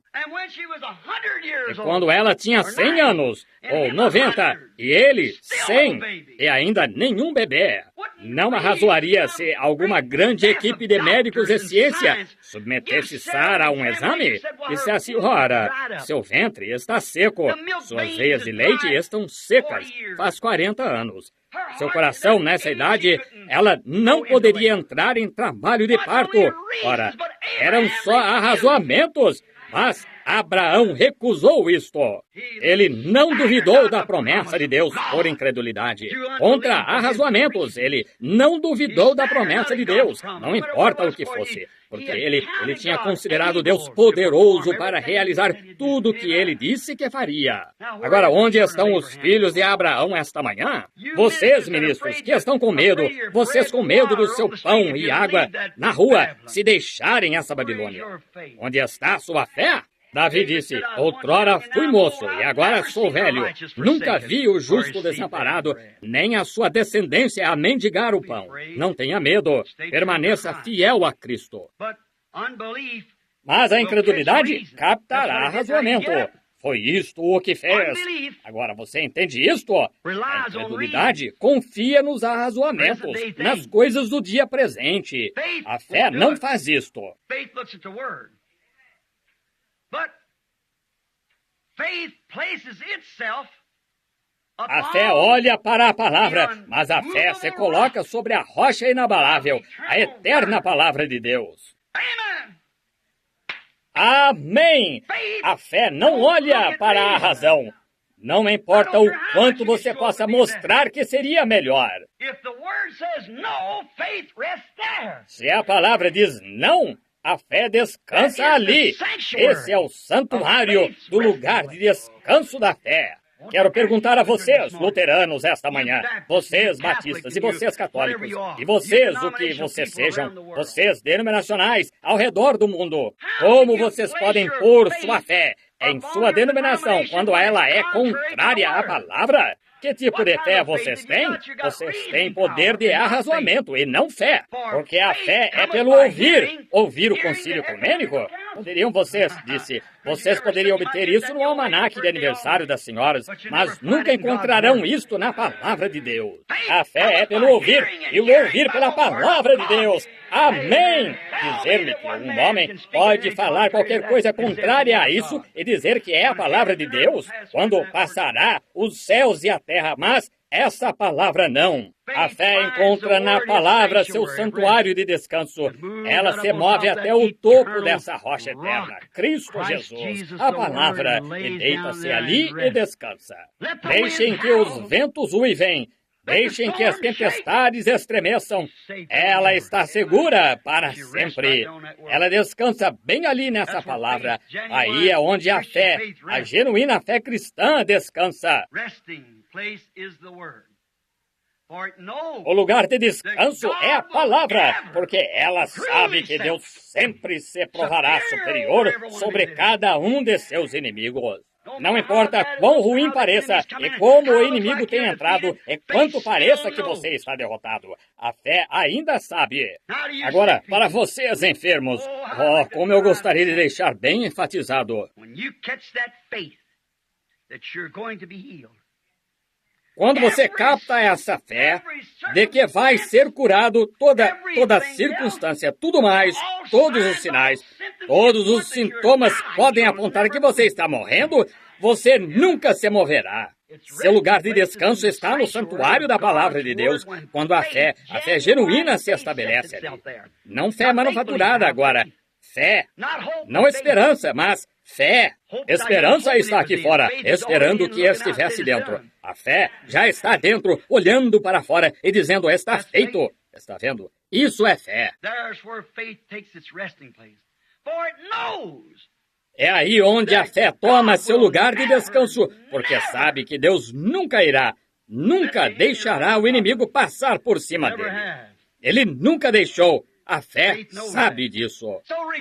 E quando ela tinha 100 anos, ou 90, e ele 100, e ainda nenhum bebê. Não arrazoaria se alguma grande equipe de médicos e ciência submetesse Sara a um exame e dissesse, ora, seu ventre está seco, suas veias de leite estão secas, faz 40 anos. Seu coração, nessa idade, ela não poderia entrar em trabalho de parto. Ora, eram só arrazoamentos, mas Abraão recusou isto. Ele não duvidou da promessa de Deus por incredulidade. Contra arrazoamentos, ele não duvidou da promessa de Deus, não importa o que fosse, porque ele tinha considerado Deus poderoso para realizar tudo o que ele disse que faria. Agora, onde estão os filhos de Abraão esta manhã? Vocês, ministros, que estão com medo, vocês com medo do seu pão e água na rua, se deixarem essa Babilônia. Onde está a sua fé? Davi disse, outrora fui moço e agora sou velho. Nunca vi o justo desamparado, nem a sua descendência a mendigar o pão. Não tenha medo, permaneça fiel a Cristo. Mas a incredulidade captará razoamento. Foi isto o que fez. Agora você entende isto? A incredulidade confia nos arrazoamentos, nas coisas do dia presente. A fé não faz isto. A fé olha para a palavra, mas a fé se coloca sobre a rocha inabalável, a eterna palavra de Deus. Amém! A fé não olha para a razão. Não importa o quanto você possa mostrar que seria melhor. Se a palavra diz não, a fé descansa ali. Esse é o santuário do lugar de descanso da fé. Quero perguntar a vocês, luteranos, esta manhã, vocês batistas e vocês católicos, e vocês, o que vocês sejam, vocês denominacionais ao redor do mundo, como vocês podem pôr sua fé em sua denominação quando ela é contrária à palavra? Que tipo de fé vocês têm? Vocês têm poder de arrazoamento e não fé, porque a fé é pelo ouvir. Ouvir o concílio ecumênico? Poderiam vocês, disse, vocês poderiam obter isso no almanaque de aniversário das senhoras, mas nunca encontrarão isto na palavra de Deus. A fé é pelo ouvir, e o ouvir pela palavra de Deus. Amém! Dizer-me que um homem pode falar qualquer coisa contrária a isso e dizer que é a palavra de Deus, quando passará os céus e a terra, mas essa palavra não. A fé encontra na palavra seu santuário de descanso. Ela se move até o topo dessa rocha eterna, Cristo Jesus, a palavra, e deita-se ali e descansa. Deixem que os ventos uivem. Deixem que as tempestades estremeçam. Ela está segura para sempre. Ela descansa bem ali nessa palavra. Aí é onde a fé, a genuína fé cristã, descansa. O lugar de descanso é a palavra, porque ela sabe que Deus sempre se provará superior sobre cada um de seus inimigos. Não importa quão ruim pareça e como o inimigo tenha entrado e quanto pareça que você está derrotado, a fé ainda sabe. Agora, para vocês enfermos, como eu gostaria de deixar bem enfatizado. Quando você capta essa fé de que vai ser curado, toda circunstância, tudo mais, todos os sinais, todos os sintomas podem apontar que você está morrendo, você nunca se moverá. Seu lugar de descanso está no santuário da palavra de Deus, quando a fé genuína se estabelece ali. Não fé manufaturada agora. Fé, não esperança, mas fé. Esperança está aqui fora, esperando que estivesse dentro. A fé já está dentro, olhando para fora e dizendo, está feito. Está vendo? Isso é fé. É aí onde a fé toma seu lugar de descanso, porque sabe que Deus nunca deixará o inimigo passar por cima dele. Ele nunca deixou. A fé sabe disso.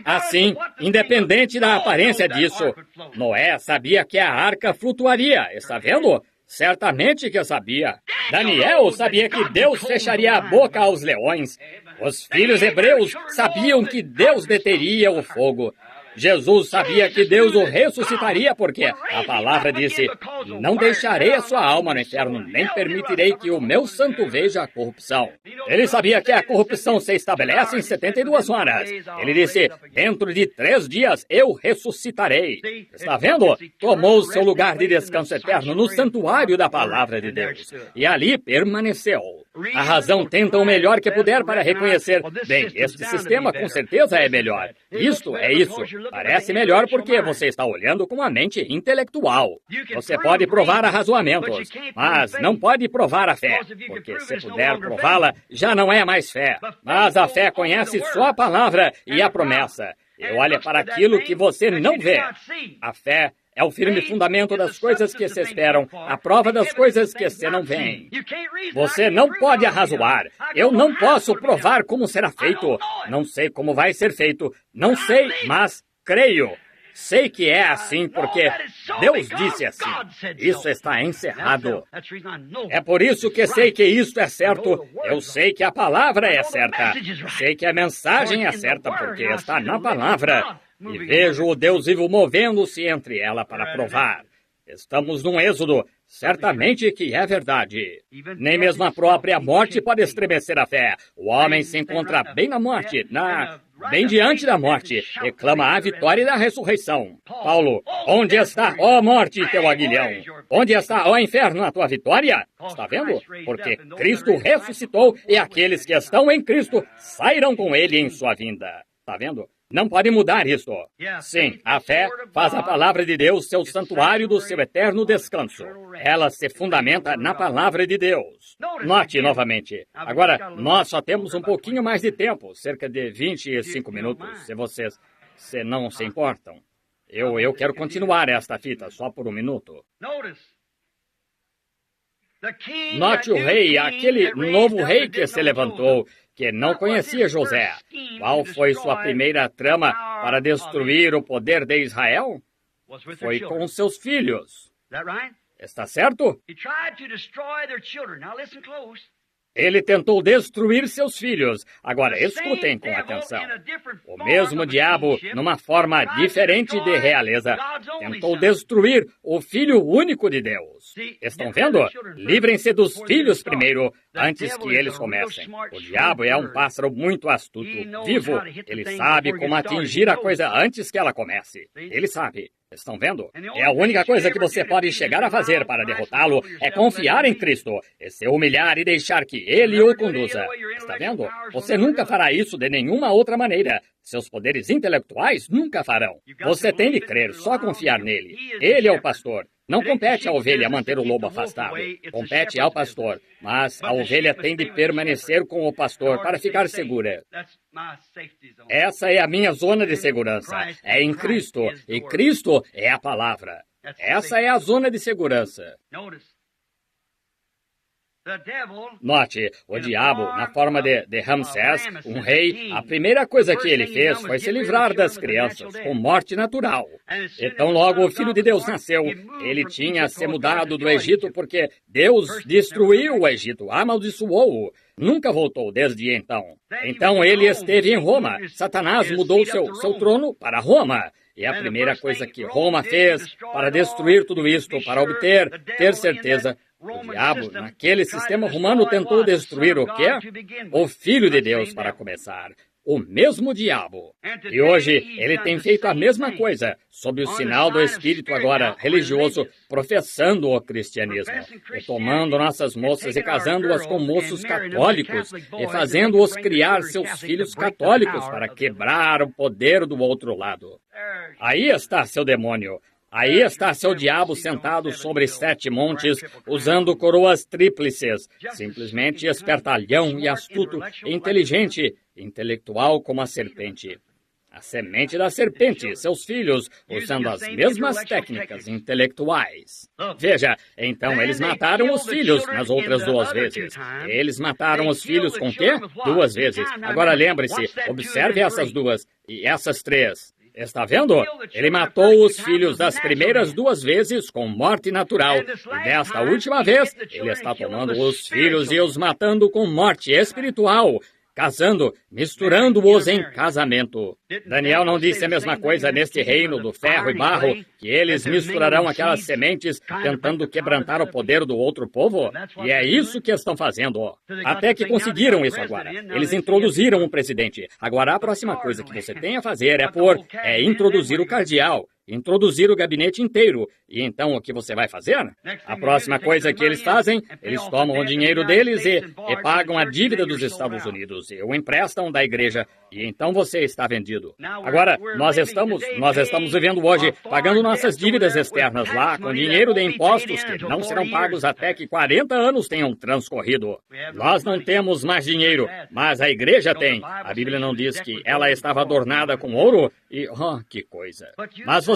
Assim, independente da aparência disso, Noé sabia que a arca flutuaria, está vendo? Certamente que sabia. Daniel sabia que Deus fecharia a boca aos leões. Os filhos hebreus sabiam que Deus deteria o fogo. Jesus sabia que Deus o ressuscitaria porque a palavra disse: não deixarei a sua alma no inferno, nem permitirei que o meu santo veja a corrupção. Ele sabia que a corrupção se estabelece em 72 horas. Ele disse: dentro de 3 dias eu ressuscitarei. Está vendo? Tomou seu lugar de descanso eterno no santuário da palavra de Deus. E ali permaneceu. A razão tenta o melhor que puder para reconhecer: bem, este sistema com certeza é melhor. Isto é isso. Parece melhor porque você está olhando com a mente intelectual. Você pode provar arrazoamentos, mas não pode provar a fé, porque se puder prová-la, já não é mais fé. Mas a fé conhece só a palavra e a promessa, e olha para aquilo que você não vê. A fé é o firme fundamento das coisas que se esperam, a prova das coisas que se não veem. Você não pode arrazoar. Eu não posso provar como será feito. Não sei como vai ser feito. Não sei, mas creio. Sei que é assim porque Deus disse assim. Isso está encerrado. É por isso que sei que isto é certo. Eu sei que a palavra é certa. Sei que a mensagem é certa porque está na palavra. E vejo o Deus vivo movendo-se entre ela para provar. Estamos num êxodo. Certamente que é verdade. Nem mesmo a própria morte pode estremecer a fé. O homem se encontra bem na morte, bem diante da morte, e clama a vitória da ressurreição. Paulo: onde está, ó morte, teu aguilhão? Onde está, ó inferno, a tua vitória? Está vendo? Porque Cristo ressuscitou e aqueles que estão em Cristo sairão com ele em sua vinda. Está vendo? Não pode mudar isso. Sim, a fé faz a palavra de Deus seu santuário do seu eterno descanso. Ela se fundamenta na palavra de Deus. Note novamente. Agora, nós só temos um pouquinho mais de tempo, cerca de 25 minutos, se não se importam. Eu quero continuar esta fita só por um minuto. Note o rei, aquele novo rei que se levantou, que não conhecia José. Qual foi sua primeira trama para destruir o poder de Israel? Foi com seus filhos. Está certo? Ele tentou destruir seus filhos. Agora, escutem com atenção. O mesmo diabo, numa forma diferente de realeza, tentou destruir o Filho único de Deus. Estão vendo? Livrem-se dos filhos primeiro, antes que eles comecem. O diabo é um pássaro muito astuto, vivo. Ele sabe como atingir a coisa antes que ela comece. Ele sabe. Estão vendo? É a única coisa que você pode chegar a fazer para derrotá-lo é confiar em Cristo, é se humilhar e deixar que Ele o conduza. Está vendo? Você nunca fará isso de nenhuma outra maneira. Seus poderes intelectuais nunca farão. Você tem de crer, só confiar nele. Ele é o pastor. Não compete à ovelha manter o lobo afastado. Compete ao pastor. Mas a ovelha tem de permanecer com o pastor para ficar segura. Essa é a minha zona de segurança. É em Cristo. E Cristo é a palavra. Essa é a zona de segurança. Note, o diabo, na forma de Ramsés, um rei, a primeira coisa que ele fez foi se livrar das crianças, com morte natural. Então, logo o Filho de Deus nasceu. Ele tinha se mudado do Egito porque Deus destruiu o Egito, amaldiçoou-o. Nunca voltou desde então. Então, ele esteve em Roma. Satanás mudou seu trono para Roma. E a primeira coisa que Roma fez para destruir tudo isto, para ter certeza, o diabo, naquele sistema romano, tentou destruir o quê? O Filho de Deus, para começar. O mesmo diabo. E hoje, ele tem feito a mesma coisa, sob o sinal do espírito agora religioso, professando o cristianismo, e tomando nossas moças e casando-as com moços católicos, e fazendo-os criar seus filhos católicos para quebrar o poder do outro lado. Aí está seu demônio. Aí está seu diabo sentado sobre 7 montes, usando coroas tríplices, simplesmente espertalhão e astuto, inteligente, intelectual como a serpente. A semente da serpente, seus filhos, usando as mesmas técnicas intelectuais. Veja, então eles mataram os filhos nas outras 2 vezes. Eles mataram os filhos com quê? 2 vezes. Agora lembre-se, observe essas 2 e essas 3. Está vendo? Ele matou os filhos das primeiras 2 vezes com morte natural. E desta última vez, ele está tomando os filhos e os matando com morte espiritual. Casando, misturando-os em casamento. Daniel não disse a mesma coisa neste reino do ferro e barro, que eles misturarão aquelas sementes tentando quebrantar o poder do outro povo? E é isso que estão fazendo. Até que conseguiram isso agora. Eles introduziram um presidente. Agora a próxima coisa que você tem a fazer é introduzir o cardeal. Introduzir o gabinete inteiro. E então o que você vai fazer? A próxima coisa que eles fazem, eles tomam o dinheiro deles e pagam a dívida dos Estados Unidos e o emprestam da igreja. E então você está vendido. Agora, nós estamos vivendo hoje pagando nossas dívidas externas lá com dinheiro de impostos que não serão pagos até que 40 anos tenham transcorrido. Nós não temos mais dinheiro, mas a igreja tem. A Bíblia não diz que ela estava adornada com ouro? E, que coisa. Mas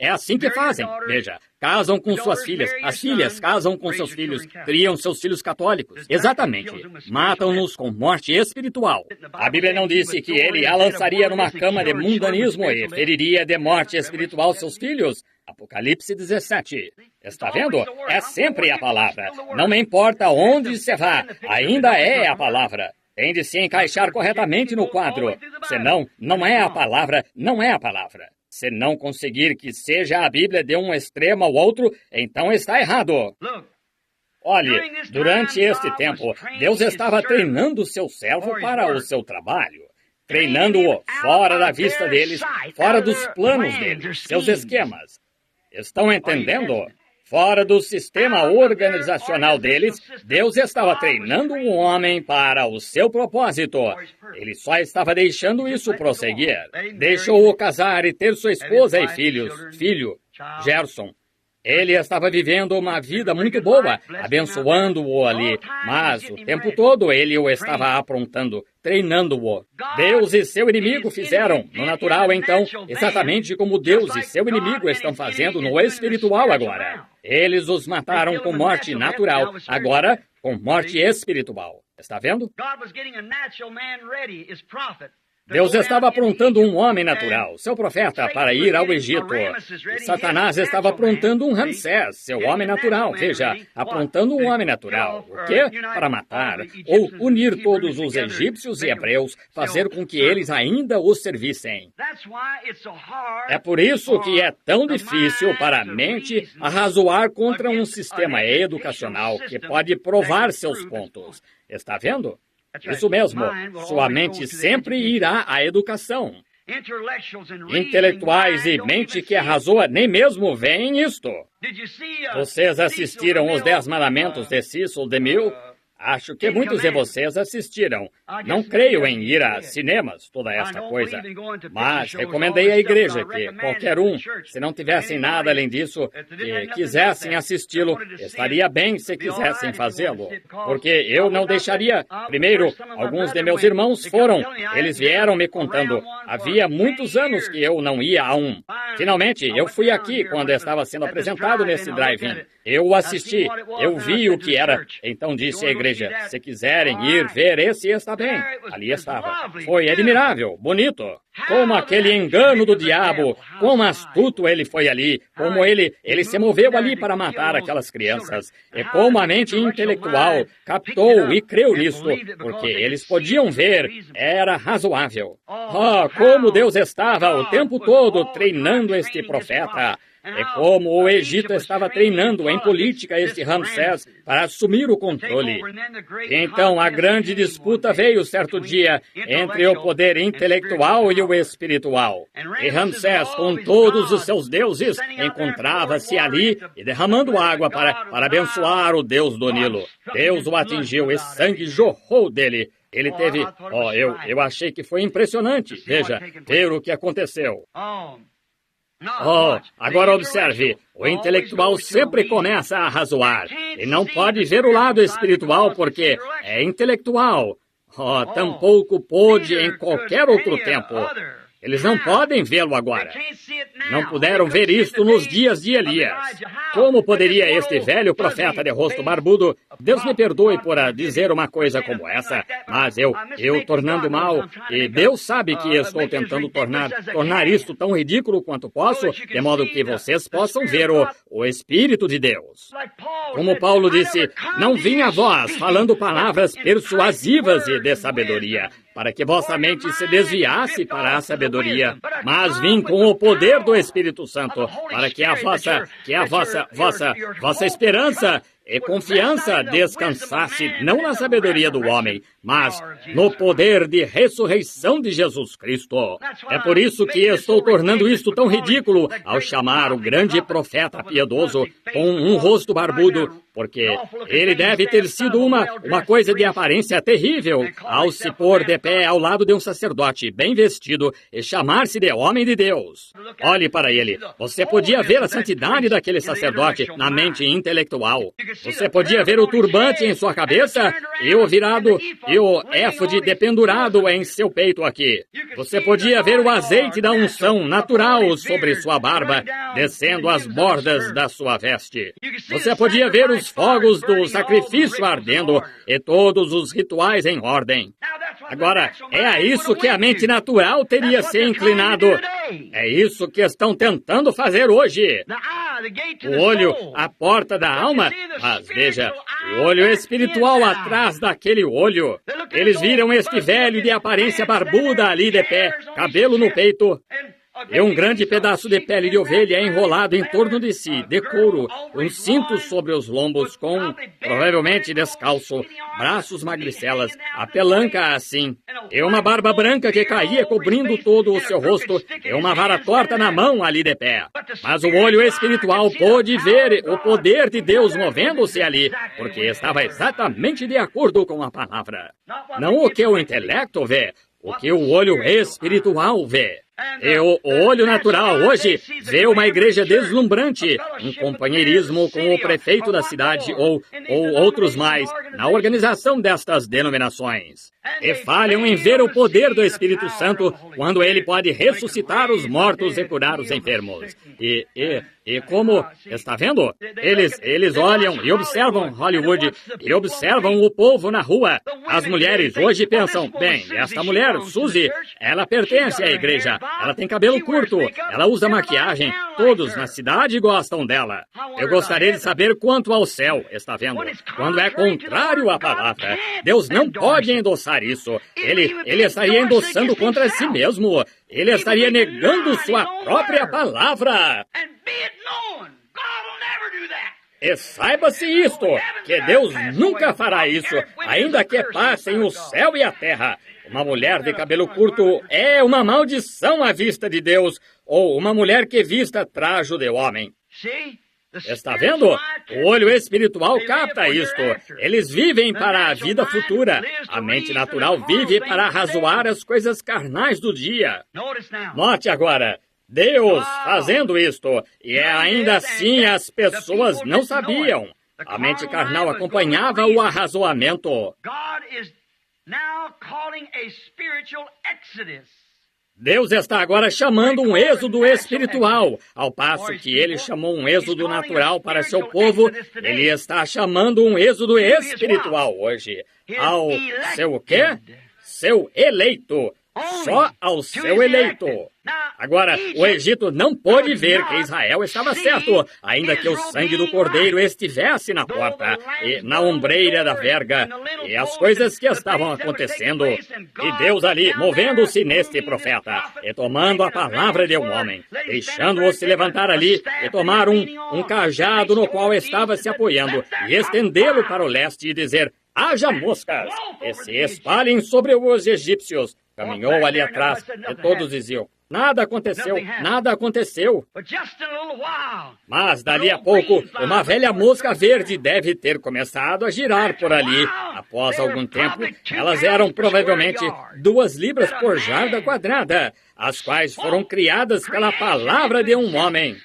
é assim que fazem. Veja, casam com suas filhas. As filhas casam com seus filhos. Criam seus filhos católicos. Exatamente. Matam-nos com morte espiritual. A Bíblia não disse que ele a lançaria numa cama de mundanismo e feriria de morte espiritual seus filhos. Apocalipse 17. Está vendo? É sempre a palavra. Não me importa onde você vá, ainda é a palavra. Tem de se encaixar corretamente no quadro. Senão, não é a palavra, não é a palavra. Se não conseguir que seja a Bíblia de um extremo ao outro, então está errado. Olhe, durante este tempo, Deus estava treinando o seu servo para o seu trabalho. Treinando-o fora da vista deles, fora dos planos deles, seus esquemas. Estão entendendo? Fora do sistema organizacional deles, Deus estava treinando um homem para o seu propósito. Ele só estava deixando isso prosseguir. Deixou-o casar e ter sua esposa e filhos. Filho, Gerson. Ele estava vivendo uma vida muito boa, abençoando-o ali, mas o tempo todo ele o estava aprontando, treinando-o. Deus e seu inimigo fizeram, no natural então, exatamente como Deus e seu inimigo estão fazendo no espiritual agora. Eles os mataram com morte natural, agora com morte espiritual. Está vendo? Deus estava aprontando um homem natural, seu profeta, para ir ao Egito. E Satanás estava aprontando um Ramsés, seu homem natural. Veja, aprontando um homem natural. O quê? Para matar, ou unir todos os egípcios e hebreus, fazer com que eles ainda os servissem. É por isso que é tão difícil para a mente arrazoar contra um sistema educacional que pode provar seus pontos. Está vendo? Isso mesmo, sua mente sempre irá à educação. Intelectuais e mente que arrazoa nem mesmo veem isto. Vocês assistiram os 10 Mandamentos de Cecil DeMille? Acho que muitos de vocês assistiram. Não creio em ir a cinemas, toda esta coisa. Mas recomendei à igreja que qualquer um, se não tivessem nada além disso, que quisessem assisti-lo, estaria bem se quisessem fazê-lo. Porque eu não deixaria. Primeiro, alguns de meus irmãos foram. Eles vieram me contando. Havia muitos anos que eu não ia a um. Finalmente, eu fui aqui quando estava sendo apresentado nesse drive-in. Eu o assisti, eu vi o que era. Então disse à igreja, se quiserem ir ver esse, está bem. Ali estava. Foi admirável, bonito. Como aquele engano do diabo, como astuto ele foi ali, como ele se moveu ali para matar aquelas crianças. E como a mente intelectual captou e creu nisso, porque eles podiam ver, era razoável. Oh, como Deus estava o tempo todo treinando este profeta. É como o Egito estava treinando em política este Ramsés para assumir o controle. Então a grande disputa veio certo dia entre o poder intelectual e o espiritual. E Ramsés, com todos os seus deuses, encontrava-se ali e derramando água para abençoar o Deus do Nilo. Deus o atingiu e sangue jorrou dele. Ele teve... eu achei que foi impressionante. Veja, ver o que aconteceu. Agora observe, o intelectual sempre começa a razoar, e não pode ver o lado espiritual porque é intelectual. Tampouco pôde em qualquer outro tempo. Eles não podem vê-lo agora. Não puderam ver isto nos dias de Elias. Como poderia este velho profeta de rosto barbudo, Deus me perdoe por dizer uma coisa como essa, mas eu tornando mal, e Deus sabe que estou tentando tornar isto tão ridículo quanto posso, de modo que vocês possam ver o Espírito de Deus. Como Paulo disse, não vim a vós falando palavras persuasivas e de sabedoria, para que vossa mente se desviasse para a sabedoria, mas vim com o poder do Espírito Santo, para que a vossa esperança e confiança descansasse não na sabedoria do homem, mas no poder de ressurreição de Jesus Cristo. É por isso que estou tornando isto tão ridículo ao chamar o grande profeta piedoso com um rosto barbudo, porque ele deve ter sido uma coisa de aparência terrível ao se pôr de pé ao lado de um sacerdote bem vestido e chamar-se de homem de Deus. Olhe para ele. Você podia ver a santidade daquele sacerdote na mente intelectual. Você podia ver o turbante em sua cabeça e o virado e o éfode dependurado em seu peito aqui. Você podia ver o azeite da unção natural sobre sua barba, descendo as bordas da sua veste. Você podia ver os fogos do sacrifício ardendo e todos os rituais em ordem. Agora, é a isso que a mente natural teria se inclinado. É isso que estão tentando fazer hoje. O olho, a porta da alma, mas veja, o olho espiritual atrás daquele olho. Eles viram este velho de aparência barbuda ali de pé, cabelo no peito, e um grande pedaço de pele de ovelha enrolado em torno de si, de couro, um cinto sobre os lombos, provavelmente descalço, braços magricelas, a pelanca assim, e uma barba branca que caía cobrindo todo o seu rosto, e uma vara torta na mão ali de pé. Mas o olho espiritual pôde ver o poder de Deus movendo-se ali, porque estava exatamente de acordo com a palavra. Não o que o intelecto vê, o que o olho espiritual vê. E o olho natural hoje vê uma igreja deslumbrante, um companheirismo com o prefeito da cidade ou outros mais na organização destas denominações. E falham em ver o poder do Espírito Santo quando ele pode ressuscitar os mortos e curar os enfermos. E como, está vendo? Eles olham e observam Hollywood, e observam o povo na rua. As mulheres hoje pensam, bem, esta mulher, Suzy, ela pertence à igreja. Ela tem cabelo curto, ela usa maquiagem, todos na cidade gostam dela. Eu gostaria de saber quanto ao céu, está vendo? Quando é contrário à palavra, Deus não pode endossar isso. Ele estaria endossando contra si mesmo. Ele estaria negando sua própria palavra. E saiba-se isto, que Deus nunca fará isso, ainda que passem o céu e a terra. Uma mulher de cabelo curto é uma maldição à vista de Deus, ou uma mulher que vista trajo de homem. Está vendo? O olho espiritual capta isto. Eles vivem para a vida futura. A mente natural vive para arrazoar as coisas carnais do dia. Note agora, Deus fazendo isto, e ainda assim as pessoas não sabiam. A mente carnal acompanhava o arrazoamento. Deus está agora chamando um êxodo espiritual. Ao passo que ele chamou um êxodo natural para seu povo, ele está chamando um êxodo espiritual hoje. Ao seu o quê? Seu eleito. Só ao seu eleito. Agora, o Egito não pôde ver que Israel estava certo, ainda que o sangue do cordeiro estivesse na porta, e na ombreira da verga, e as coisas que estavam acontecendo. E Deus ali, movendo-se neste profeta, e tomando a palavra de um homem, deixando-o se levantar ali, e tomar um cajado no qual estava se apoiando, e estendê-lo para o leste e dizer, haja moscas, e se espalhem sobre os egípcios. Caminhou ali atrás, e todos diziam, nada aconteceu, nada aconteceu. Mas, dali a pouco, uma velha mosca verde deve ter começado a girar por ali. Após algum tempo, elas eram provavelmente 2 libras por jarda quadrada, as quais foram criadas pela palavra de um homem.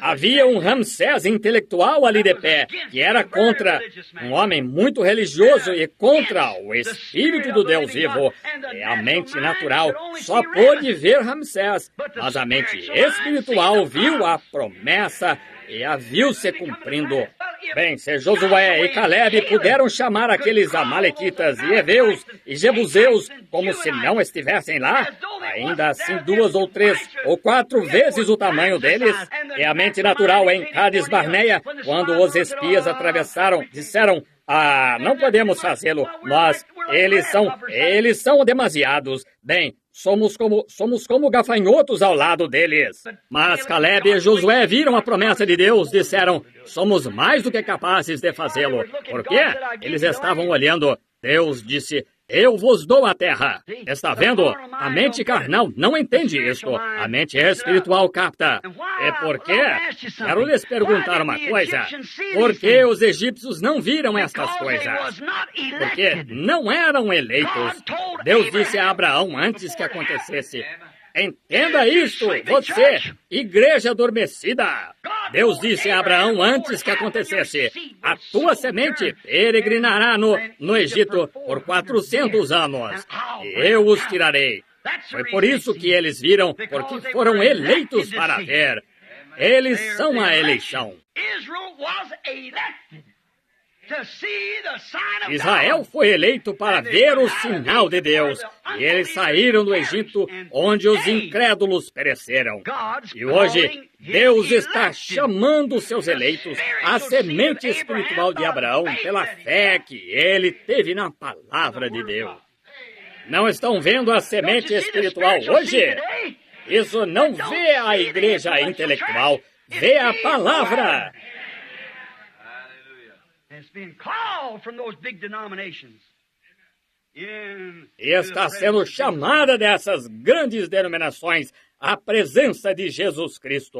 Havia um Ramsés intelectual ali de pé, que era contra um homem muito religioso e contra o Espírito do Deus vivo. E a mente natural só pôde ver Ramsés, mas a mente espiritual viu a promessa e a viu se cumprindo. Bem, se Josué e Caleb puderam chamar aqueles amalequitas e heveus e jebuseus como se não estivessem lá, ainda assim 2 ou 3 ou 4 vezes o tamanho deles, e a mente natural em Cádiz Barneia, quando os espias atravessaram, disseram: não podemos fazê-lo, eles são demasiados. Bem, somos como gafanhotos ao lado deles. Mas Caleb e Josué viram a promessa de Deus, disseram: somos mais do que capazes de fazê-lo. Por quê? Eles estavam olhando. Deus disse: eu vos dou a terra. Está vendo? A mente carnal não entende isto. A mente espiritual capta. É porque, quero lhes perguntar uma coisa. Por que os egípcios não viram estas coisas? Porque não eram eleitos. Deus disse a Abraão antes que acontecesse: entenda isto, você, igreja adormecida. Deus disse a Abraão antes que acontecesse: a tua semente peregrinará no Egito por 400 anos, e eu os tirarei. Foi por isso que eles viram, porque foram eleitos para ver. Eles são a eleição. Israel foi eleito para ver o sinal de Deus, e eles saíram do Egito, onde os incrédulos pereceram. E hoje, Deus está chamando seus eleitos, a semente espiritual de Abraão, pela fé que ele teve na palavra de Deus. Não estão vendo a semente espiritual hoje? Isso não vê a igreja intelectual, vê a palavra. E está sendo chamada dessas grandes denominações à presença de Jesus Cristo.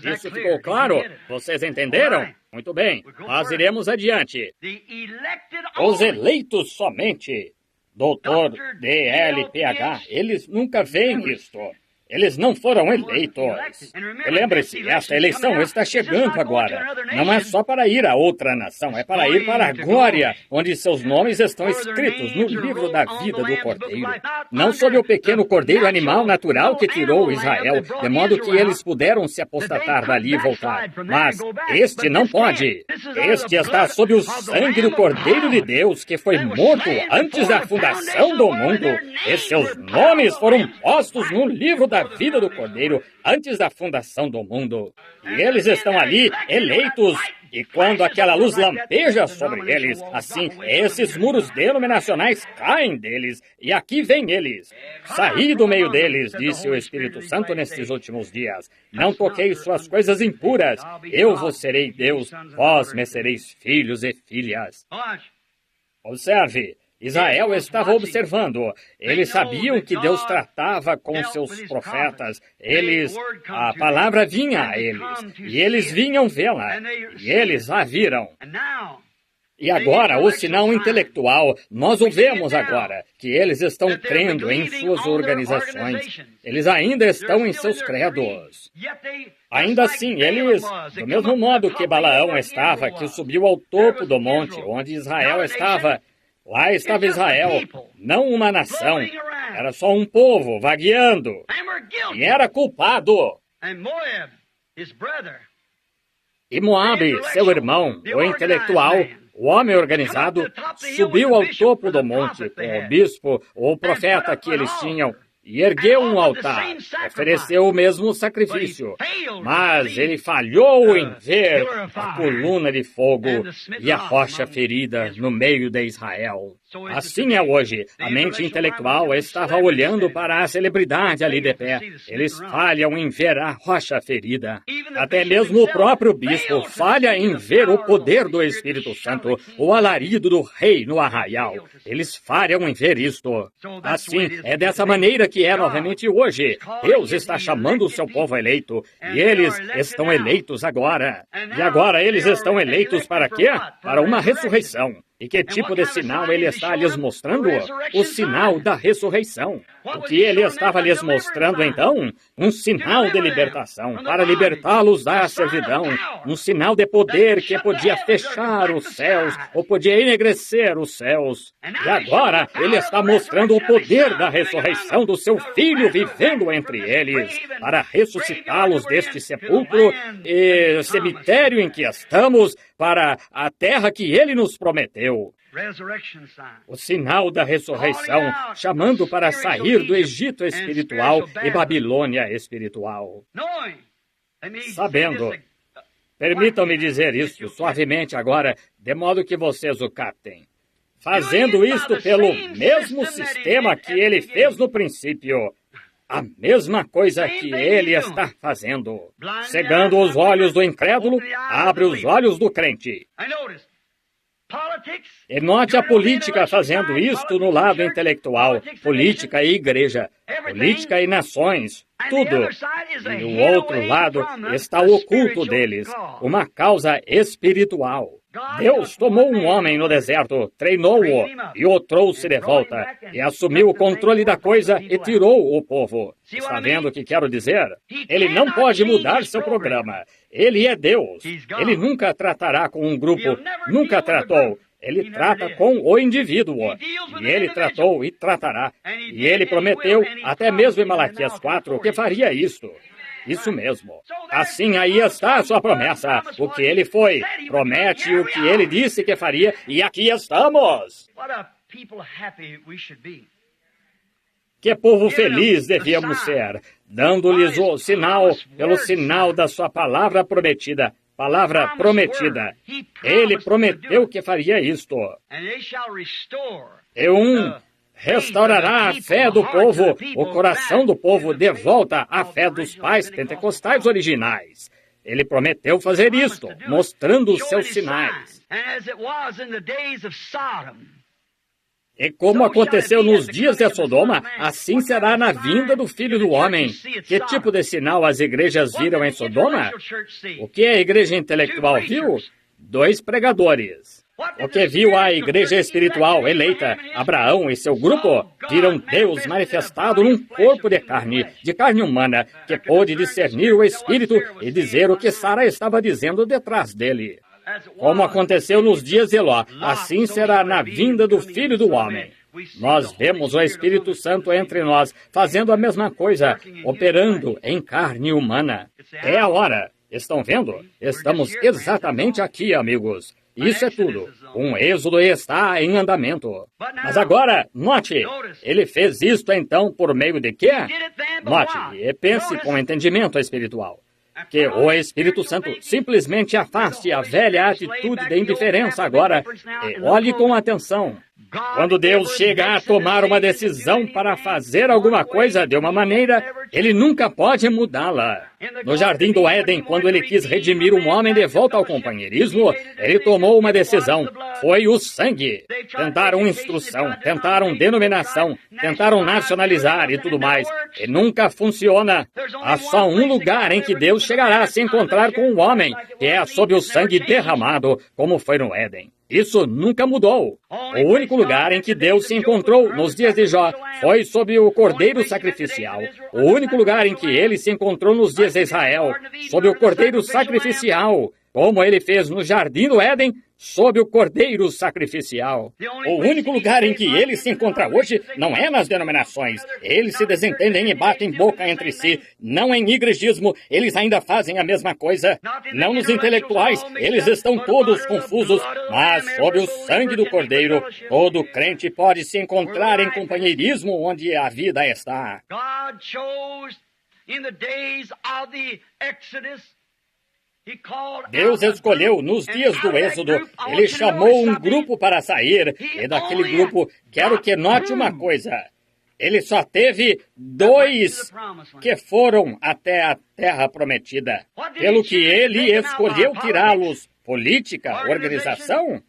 Isso ficou claro? Vocês entenderam? Muito bem, nós iremos adiante. Os eleitos somente. Doutor D.L.P.H., eles nunca veem isto. Eles não foram eleitos. E lembre-se, esta eleição está chegando agora. Não é só para ir a outra nação, é para ir para a glória, onde seus nomes estão escritos no livro da vida do Cordeiro. Não sob o pequeno cordeiro animal natural que tirou Israel, de modo que eles puderam se apostatar dali e voltar. Mas este não pode. Este está sob o sangue do Cordeiro de Deus, que foi morto antes da fundação do mundo. E seus nomes foram postos no livro da vida do Cordeiro antes da fundação do mundo. E eles estão ali, eleitos. E quando aquela luz lampeja sobre eles, assim, esses muros denominacionais caem deles. E aqui vêm eles. Saí do meio deles, disse o Espírito Santo nestes últimos dias. Não toquei suas coisas impuras. Eu vos serei Deus, vós me sereis filhos e filhas. Observe. Israel estava observando. Eles sabiam que Deus tratava com seus profetas. A palavra vinha a eles. E eles vinham vê-la. E eles a viram. E agora, o sinal intelectual, nós o vemos agora, que eles estão crendo em suas organizações. Eles ainda estão em seus credos. Ainda assim, eles, do mesmo modo que Balaão estava, que subiu ao topo do monte, onde Israel estava, lá estava Israel, não uma nação, era só um povo vagueando, e era culpado. E Moabe, seu irmão, o intelectual, o homem organizado, subiu ao topo do monte com o bispo ou o profeta que eles tinham, e ergueu um altar, ofereceu o mesmo sacrifício, mas ele falhou em ver a coluna de fogo e a rocha ferida no meio de Israel. Assim é hoje. A mente intelectual estava olhando para a celebridade ali de pé. Eles falham em ver a rocha ferida. Até mesmo o próprio bispo falha em ver o poder do Espírito Santo, o alarido do rei no arraial. Eles falham em ver isto. Assim, é dessa maneira que é novamente hoje. Deus está chamando o seu povo eleito, e eles estão eleitos agora. E agora eles estão eleitos para quê? Para uma ressurreição. E que tipo de sinal ele está lhes mostrando? O sinal da ressurreição. O que ele estava lhes mostrando, então? Um sinal de libertação, para libertá-los da servidão. Um sinal de poder que podia fechar os céus, ou podia enegrecer os céus. E agora, ele está mostrando o poder da ressurreição do seu Filho vivendo entre eles, para ressuscitá-los deste sepulcro e cemitério em que estamos, para a terra que ele nos prometeu. O sinal da ressurreição, chamando para sair do Egito espiritual e Babilônia espiritual. Sabendo, permitam-me dizer isso suavemente agora, de modo que vocês o captem. Fazendo isto pelo mesmo sistema que ele fez no princípio. A mesma coisa que ele está fazendo. Cegando os olhos do incrédulo, abre os olhos do crente. E note a política fazendo isto no lado intelectual. Política e igreja. Política e nações. Tudo. E o outro lado está o oculto deles. Uma causa espiritual. Deus tomou um homem no deserto, treinou-o e o trouxe de volta, e assumiu o controle da coisa e tirou o povo. Está vendo o que quero dizer? Ele não pode mudar seu programa. Ele é Deus. Ele nunca tratará com um grupo. Nunca tratou. Ele trata com o indivíduo. E ele tratou e tratará. E ele prometeu, até mesmo em Malaquias 4, que faria isto. Isso mesmo. Assim aí está a sua promessa. O que ele foi, promete o que ele disse que faria, e aqui estamos. Que povo feliz devíamos ser, dando-lhes o sinal, pelo sinal da sua palavra prometida. Palavra prometida. Ele prometeu que faria isto. Restaurará a fé do povo, o coração do povo de volta à fé dos pais pentecostais originais. Ele prometeu fazer isto, mostrando os seus sinais. E como aconteceu nos dias de Sodoma, assim será na vinda do Filho do Homem. Que tipo de sinal as igrejas viram em Sodoma? O que a igreja intelectual viu? 2 pregadores. O que viu a igreja espiritual eleita, Abraão e seu grupo, viram Deus manifestado num corpo de carne humana, que pôde discernir o Espírito e dizer o que Sara estava dizendo detrás dele. Como aconteceu nos dias de Ló, assim será na vinda do Filho do Homem. Nós vemos o Espírito Santo entre nós, fazendo a mesma coisa, operando em carne humana. É a hora. Estão vendo? Estamos exatamente aqui, amigos. Isso é tudo. Um êxodo está em andamento. Mas agora, note, ele fez isto então por meio de quê? Note, e pense com entendimento espiritual. Que o Espírito Santo simplesmente afaste a velha atitude de indiferença agora e olhe com atenção. Quando Deus chega a tomar uma decisão para fazer alguma coisa de uma maneira, ele nunca pode mudá-la. No Jardim do Éden, quando ele quis redimir um homem de volta ao companheirismo, ele tomou uma decisão. Foi o sangue. Tentaram instrução, tentaram denominação, tentaram nacionalizar e tudo mais. E nunca funciona. Há só um lugar em que Deus chegará a se encontrar com o homem, que é sob o sangue derramado, como foi no Éden. Isso nunca mudou. O único lugar em que Deus se encontrou nos dias de Jó foi sob o cordeiro sacrificial. O único lugar em que ele se encontrou nos dias de Israel, sob o cordeiro sacrificial, como ele fez no Jardim do Éden, sob o cordeiro sacrificial. O único lugar em que ele se encontra hoje não é nas denominações. Eles se desentendem e batem boca entre si. Não em igrejismo, eles ainda fazem a mesma coisa. Não nos intelectuais, eles estão todos confusos. Mas sob o sangue do cordeiro, todo crente pode se encontrar em companheirismo onde a vida está. Deus escolheu nos dias do Êxodo, ele chamou um grupo para sair, e daquele grupo, quero que note uma coisa, ele só teve 2 que foram até a terra prometida, pelo que ele escolheu tirá-los. Política, organização?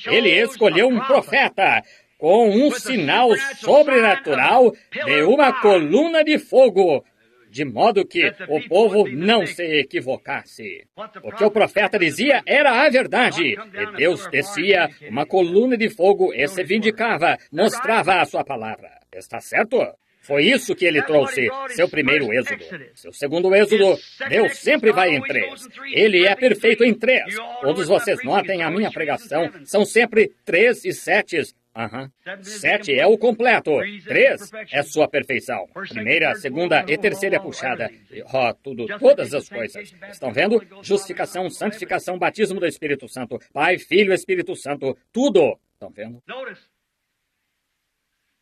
Ele escolheu um profeta com um sinal sobrenatural de uma coluna de fogo. de modo que o povo não se equivocasse. O que o profeta dizia era a verdade, e Deus descia uma coluna de fogo e se vindicava, mostrava a sua palavra. Está certo? Foi isso que ele trouxe, seu primeiro êxodo. Seu segundo êxodo, Deus sempre vai em 3. Ele é perfeito em 3. Todos vocês notem a minha pregação, são sempre 3 e 7. 7 é o completo. 3 é sua perfeição. Primeira, segunda e terceira puxada. Todas as coisas. Estão vendo? Justificação, santificação, batismo do Espírito Santo. Pai, Filho, Espírito Santo. Tudo. Estão vendo?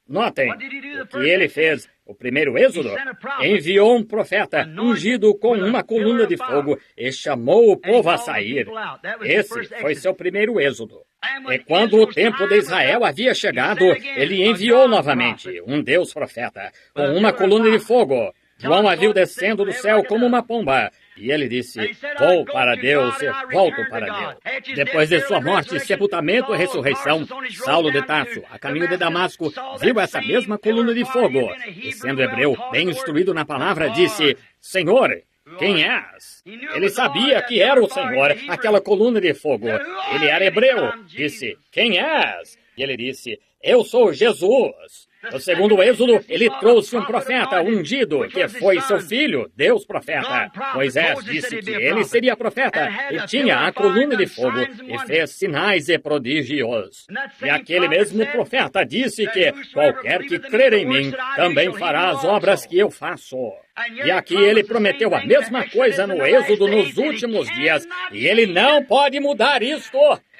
Notem o que ele fez. O primeiro êxodo enviou um profeta ungido com uma coluna de fogo e chamou o povo a sair. Esse foi seu primeiro êxodo. E quando o tempo de Israel havia chegado, ele enviou novamente um Deus profeta com uma coluna de fogo. João a viu descendo do céu como uma pomba. E ele disse, vou para Deus e volto para Deus. Depois de sua morte, sepultamento e ressurreição, Saulo de Tarso, a caminho de Damasco, viu essa mesma coluna de fogo. E sendo hebreu, bem instruído na palavra, disse, Senhor, quem és? Ele sabia que era o Senhor, aquela coluna de fogo. Ele era hebreu. Disse, quem és? E ele disse, eu sou Jesus. No segundo êxodo, ele trouxe um profeta ungido, que foi seu filho, Deus profeta. Moisés disse que ele seria profeta e tinha a coluna de fogo e fez sinais e prodígios. E aquele mesmo profeta disse que qualquer que crer em mim também fará as obras que eu faço. E aqui ele prometeu a mesma coisa no êxodo nos últimos dias, e ele não pode mudar isto.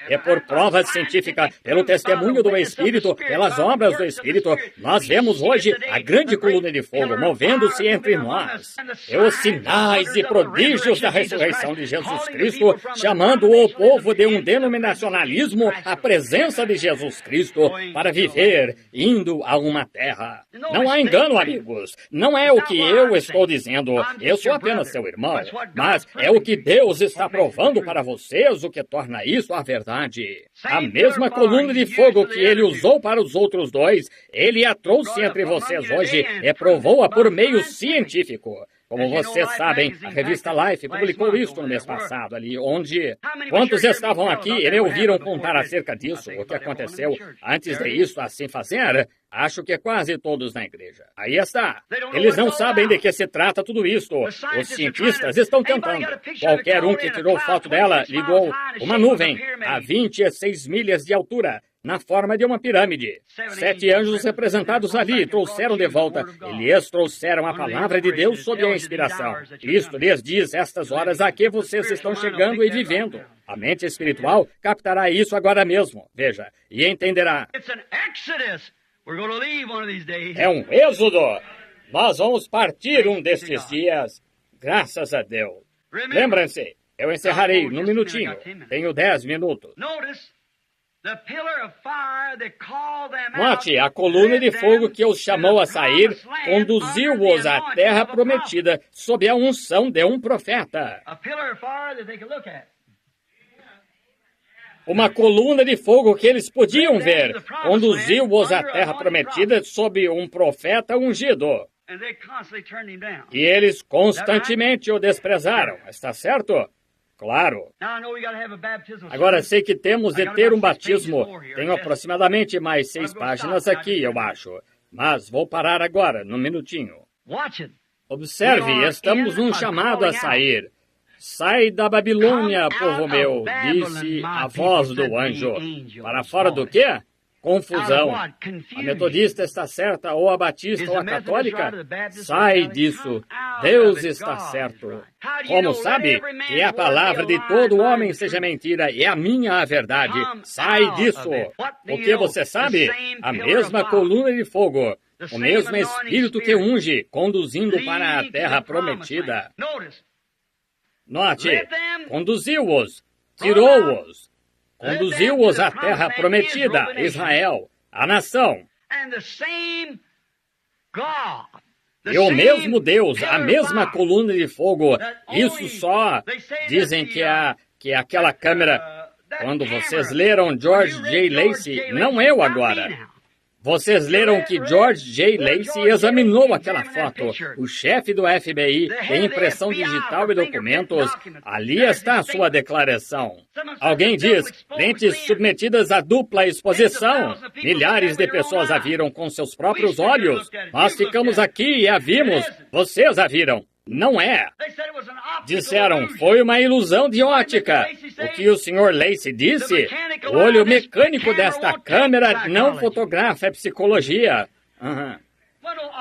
E por prova científica, pelo testemunho do Espírito, pelas obras do Espírito, nós vemos hoje a grande coluna de fogo movendo-se entre nós. E os sinais e prodígios da ressurreição de Jesus Cristo, chamando o povo de um denominacionalismo à presença de Jesus Cristo para viver indo a uma terra. Não há engano, amigos. Não é o que eu estou dizendo. Eu sou apenas seu irmão. Mas é o que Deus está provando para vocês, o que torna isso a verdade. A mesma coluna de fogo que ele usou para os outros dois, ele a trouxe entre vocês hoje e provou-a por meio científico. Como vocês sabem, a revista Life publicou isso no mês passado, ali onde... Quantos estavam aqui e me ouviram contar acerca disso, o que aconteceu antes de isso assim fazer? Acho que quase todos na igreja. Aí está. Eles não sabem de que se trata tudo isto. Os cientistas estão tentando. Qualquer um que tirou foto dela ligou uma nuvem a 26 milhas de altura, na forma de uma pirâmide. 7 anjos representados ali trouxeram de volta. Eles trouxeram a palavra de Deus sob a inspiração. Isto lhes diz estas horas a que vocês estão chegando e vivendo. A mente espiritual captará isso agora mesmo. Veja, e entenderá. É um êxodo. Nós vamos partir um destes dias. Graças a Deus. Lembrem-se, eu encerrarei num minutinho. Tenho 10 minutos. Note, a coluna de fogo que os chamou a sair conduziu-os à terra prometida sob a unção de um profeta. Uma coluna de fogo que eles podiam ver conduziu-os à terra prometida sob um profeta ungido. E eles constantemente o desprezaram. Está certo? Claro. Agora sei que temos de ter um batismo. Tenho aproximadamente mais 6 páginas aqui, eu acho. Mas vou parar agora, num minutinho. Observe, estamos num chamado a sair. Sai da Babilônia, povo meu, disse a voz do anjo. Para fora do quê? Confusão. A metodista está certa, ou a batista, ou a católica? Sai disso. Deus está certo. Como sabe que a palavra de todo homem seja mentira e a minha a verdade? Sai disso. O que você sabe? A mesma coluna de fogo. O mesmo Espírito que unge, conduzindo para a terra prometida. Note, conduziu-os, tirou-os. Conduziu-os à terra prometida, Israel, a nação. E o mesmo Deus, a mesma coluna de fogo, isso só dizem que é aquela câmera, quando vocês leram George J. Lacey, não eu agora. Vocês leram que George J. Lacey examinou aquela foto. O chefe do FBI tem impressão digital e documentos. Ali está a sua declaração. Alguém diz, lentes submetidas a dupla exposição. Milhares de pessoas a viram com seus próprios olhos. Nós ficamos aqui e a vimos. Vocês a viram. Não é. Disseram, foi uma ilusão de ótica. O que o Sr. Lacey disse? O olho mecânico desta câmera não fotografa a psicologia.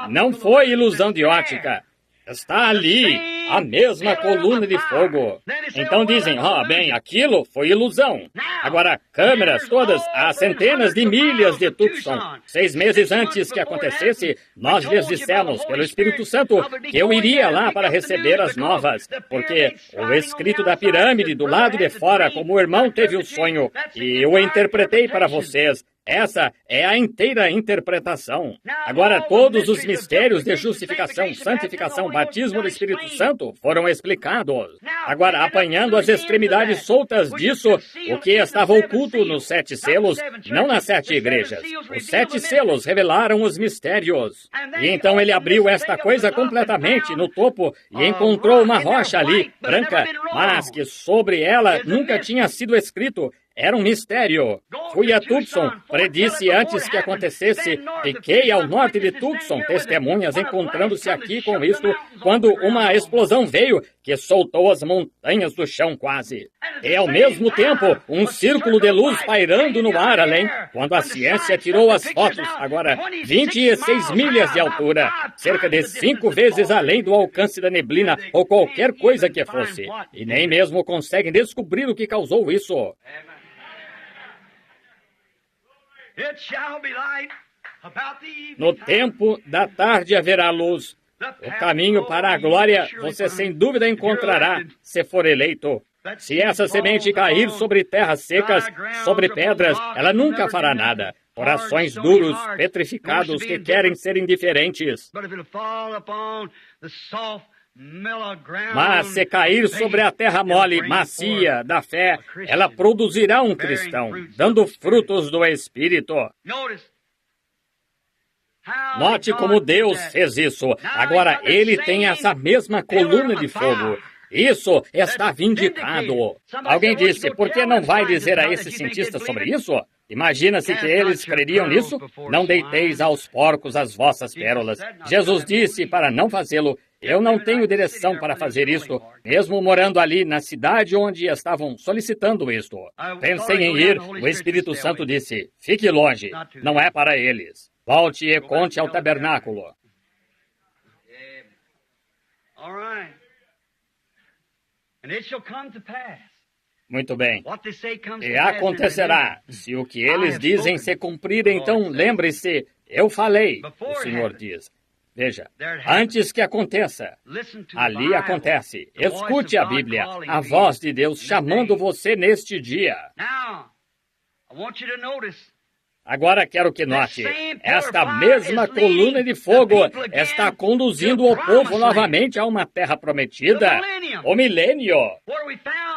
Não foi ilusão de ótica. Está ali, a mesma coluna de fogo. Então dizem, bem, aquilo foi ilusão. Agora, câmeras todas a centenas de milhas de Tucson. 6 meses antes que acontecesse, nós lhes dissemos, pelo Espírito Santo, que eu iria lá para receber as novas. Porque o escrito da pirâmide do lado de fora, como o irmão teve o sonho, e eu interpretei para vocês. Essa é a inteira interpretação. Agora, todos os mistérios de justificação, santificação, batismo do Espírito Santo foram explicados. Agora, apanhando as extremidades soltas disso, o que estava oculto nos 7 selos, não nas 7 igrejas. Os 7 selos revelaram os mistérios. E então ele abriu esta coisa completamente no topo e encontrou uma rocha ali, branca, mas que sobre ela nunca tinha sido escrito. Era um mistério. Fui a Tucson, predisse antes que acontecesse. Fiquei ao norte de Tucson, testemunhas encontrando-se aqui com isto, quando uma explosão veio que soltou as montanhas do chão quase. E ao mesmo tempo, um círculo de luz pairando no ar além, quando a ciência tirou as fotos, agora 26 milhas de altura, cerca de 5 vezes além do alcance da neblina ou qualquer coisa que fosse. E nem mesmo conseguem descobrir o que causou isso. No tempo da tarde haverá luz. O caminho para a glória você sem dúvida encontrará, se for eleito. Se essa semente cair sobre terras secas, sobre pedras, ela nunca fará nada. Corações duros, petrificados, que querem ser indiferentes. Mas se cair sobre a terra mole, macia, da fé, ela produzirá um cristão, dando frutos do Espírito. Note como Deus fez isso. Agora ele tem essa mesma coluna de fogo. Isso está vindicado. Alguém disse, por que não vai dizer a esses cientistas sobre isso? Imagina-se que eles creriam nisso? Não deiteis aos porcos as vossas pérolas. Jesus disse para não fazê-lo. Eu não tenho direção para fazer isto, mesmo morando ali na cidade onde estavam solicitando isto. Pensei em ir, o Espírito Santo disse, fique longe, não é para eles. Volte e conte ao tabernáculo. Muito bem. E acontecerá, se o que eles dizem se cumprir, então lembre-se, eu falei, o Senhor diz. Veja, antes que aconteça, ali acontece. Escute a Bíblia, a voz de Deus chamando você neste dia. Agora quero que note, esta mesma coluna de fogo está conduzindo o povo novamente a uma terra prometida, o milênio,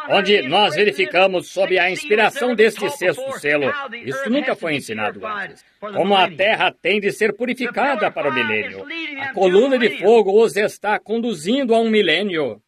onde nós verificamos sob a inspiração deste 6º selo. Isso nunca foi ensinado antes. Como a terra tem de ser purificada para o milênio. A coluna de fogo os está conduzindo a um milênio.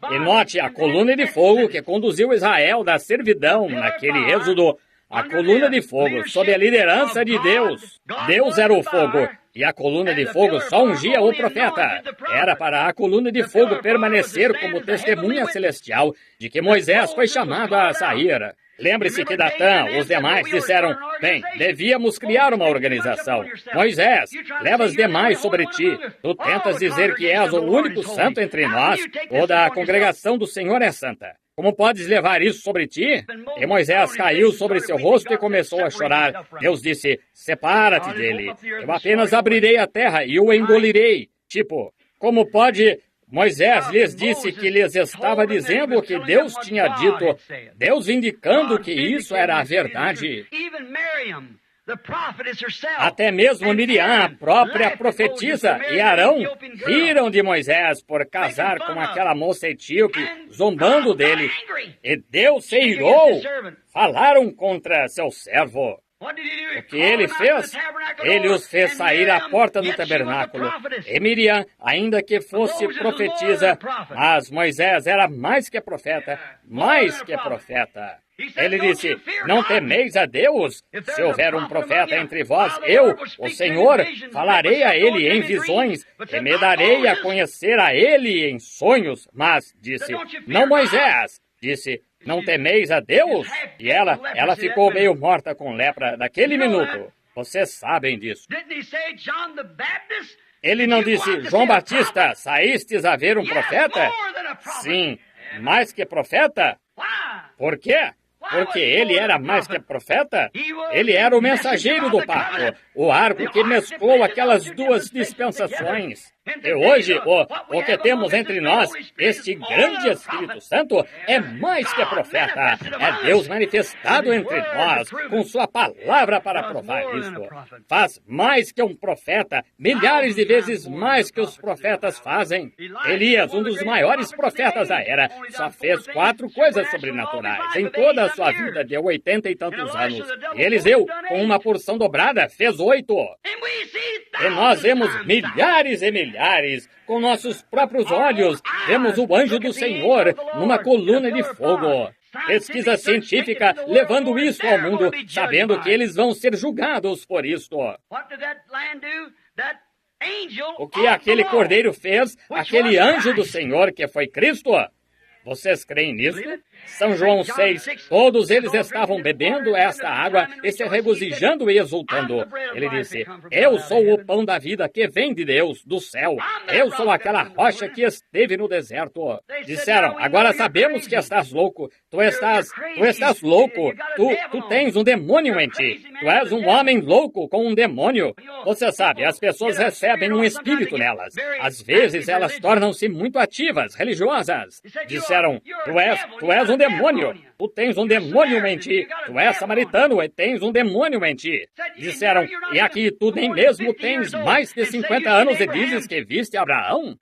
E note a coluna de fogo que conduziu Israel da servidão naquele êxodo. A coluna de fogo, sob a liderança de Deus. Deus era o fogo, e a coluna de fogo só ungia o profeta. Era para a coluna de fogo permanecer como testemunha celestial de que Moisés foi chamado a sair. Lembre-se que Datã, os demais, disseram, bem, devíamos criar uma organização. Moisés, levas demais sobre ti. Tu tentas dizer que és o único santo entre nós. Toda a congregação do Senhor é santa. Como podes levar isso sobre ti? E Moisés caiu sobre seu rosto e começou a chorar. Deus disse, separa-te dele. Eu apenas abrirei a terra e o engolirei. Tipo, como pode... Moisés lhes disse que lhes estava dizendo o que Deus tinha dito, Deus indicando que isso era a verdade. Até mesmo Miriam, a própria profetisa, e Arão riram de Moisés por casar com aquela moça etíope, zombando dele. E Deus se irou. Falaram contra seu servo. O que ele fez? Ele os fez sair à porta do tabernáculo. E Miriam, ainda que fosse profetisa, mas Moisés era mais que profeta, mais que profeta. Ele disse, não temeis a Deus? Se houver um profeta entre vós, eu, o Senhor, falarei a ele em visões e me darei a conhecer a ele em sonhos. Mas, disse, não Moisés. Disse, não temeis a Deus? E ela ficou meio morta com lepra naquele minuto. Vocês sabem disso. Ele não disse, João Batista, saístes a ver um profeta? Sim, mais que profeta? Por quê? Porque ele era mais que profeta? Ele era o mensageiro do pacto, o arco que mesclou aquelas duas dispensações. E hoje, o que temos entre nós, este grande Espírito Santo, é mais que profeta. É Deus manifestado entre nós, com sua palavra para provar isto. Faz mais que um profeta, milhares de vezes mais que os profetas fazem. Elias, um dos maiores profetas da era, só fez 4 coisas sobrenaturais em toda a sua vida de 80 e tantos anos. E Eliseu, com uma porção dobrada, fez 8. E nós vemos milhares e milhares, com nossos próprios olhos, vemos o anjo do Senhor numa coluna de fogo. Pesquisa científica levando isso ao mundo, sabendo que eles vão ser julgados por isto. O que aquele cordeiro fez, aquele anjo do Senhor que foi Cristo? Vocês creem nisso? São João 6, todos eles estavam bebendo esta água e se regozijando e exultando. Ele disse, eu sou o pão da vida que vem de Deus, do céu. Eu sou aquela rocha que esteve no deserto. Disseram, agora sabemos que estás louco. Tu estás louco. Tu tens um demônio em ti. Tu és um homem louco com um demônio. Você sabe, as pessoas recebem um espírito nelas. Às vezes elas tornam-se muito ativas, religiosas. Disseram, tu és um demônio. Tu tens um demônio em ti. Tu és samaritano e tens um demônio em ti. Disseram, e aqui tu nem mesmo tens mais de 50 anos e dizes que viste Abraão?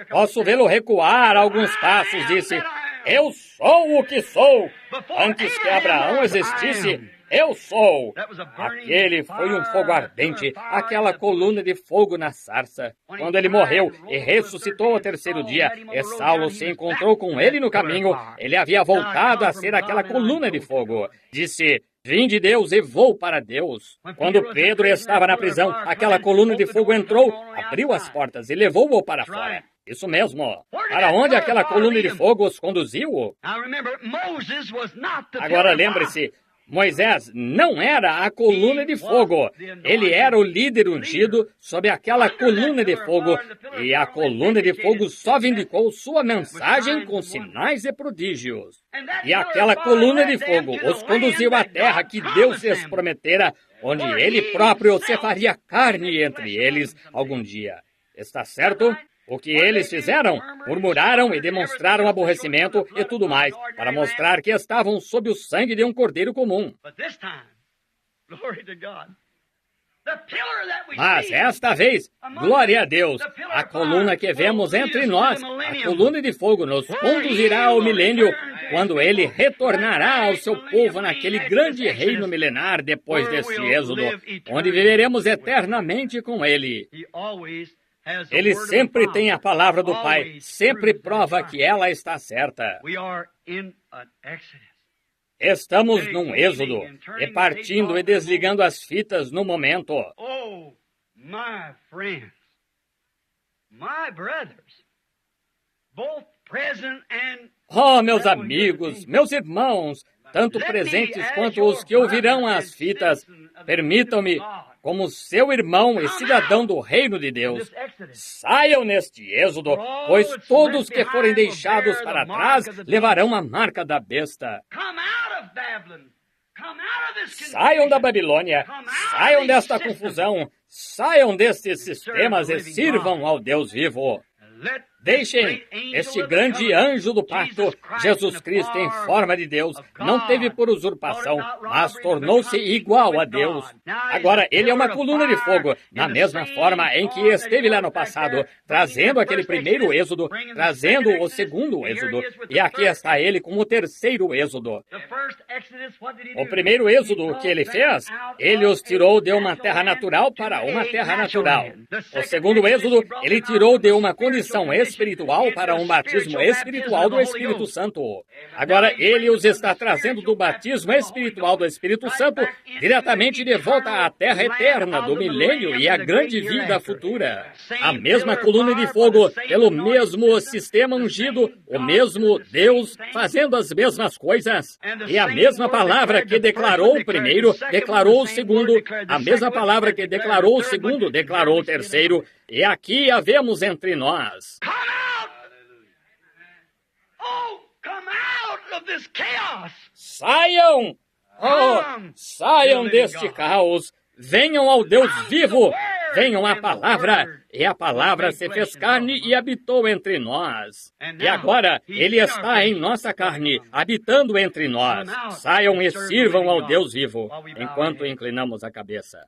Posso vê-lo recuar alguns passos, disse, eu sou o que sou. Antes que Abraão existisse, eu sou. Aquele foi um fogo ardente, aquela coluna de fogo na sarça. Quando ele morreu e ressuscitou ao 3º dia, e Saulo se encontrou com ele no caminho, ele havia voltado a ser aquela coluna de fogo. Disse, vim de Deus e vou para Deus. Quando Pedro estava na prisão, aquela coluna de fogo entrou, abriu as portas e levou-o para fora. Isso mesmo. Para onde aquela coluna de fogo os conduziu? Agora lembre-se, Moisés não era a coluna de fogo. Ele era o líder ungido sob aquela coluna de fogo. E a coluna de fogo só vindicou sua mensagem com sinais e prodígios. E aquela coluna de fogo os conduziu à terra que Deus lhes prometera, onde ele próprio se faria carne entre eles algum dia. Está certo? O que eles fizeram? Murmuraram e demonstraram aborrecimento e tudo mais, para mostrar que estavam sob o sangue de um cordeiro comum. Mas esta vez, glória a Deus, a coluna que vemos entre nós, a coluna de fogo, nos conduzirá ao milênio, quando ele retornará ao seu povo naquele grande reino milenar depois deste êxodo, onde viveremos eternamente com ele. Ele sempre tem a palavra do Pai, sempre prova que ela está certa. Estamos num êxodo, e partindo e desligando as fitas no momento. Oh, my friends, my brothers, both present and... Oh, meus amigos, meus irmãos, tanto presentes quanto os que ouvirão as fitas, permitam-me, como seu irmão e cidadão do reino de Deus, saiam neste êxodo, pois todos que forem deixados para trás levarão a marca da besta. Saiam da Babilônia, saiam desta confusão, saiam destes sistemas e sirvam ao Deus vivo. Deixem este grande anjo do pacto, Jesus Cristo em forma de Deus, não teve por usurpação, mas tornou-se igual a Deus. Agora, ele é uma coluna de fogo, na mesma forma em que esteve lá no passado, trazendo aquele primeiro êxodo, trazendo o segundo êxodo, e aqui está ele com o terceiro êxodo. O primeiro êxodo que ele fez, ele os tirou de uma terra natural para uma terra natural. O segundo êxodo, ele tirou de uma condição espiritual para um batismo espiritual do Espírito Santo. Agora, ele os está trazendo do batismo espiritual do Espírito Santo diretamente de volta à terra eterna do milênio e à grande vida futura. A mesma coluna de fogo, pelo mesmo sistema ungido, o mesmo Deus fazendo as mesmas coisas. E a mesma palavra que declarou o primeiro, declarou o segundo. A mesma palavra que declarou o segundo, declarou o terceiro. E aqui a vemos entre nós. Saiam! Oh, saiam deste caos! Venham ao Deus vivo! Venham à palavra! E a palavra se fez carne e habitou entre nós. E agora, ele está em nossa carne, habitando entre nós. Saiam e sirvam ao Deus vivo, enquanto inclinamos a cabeça.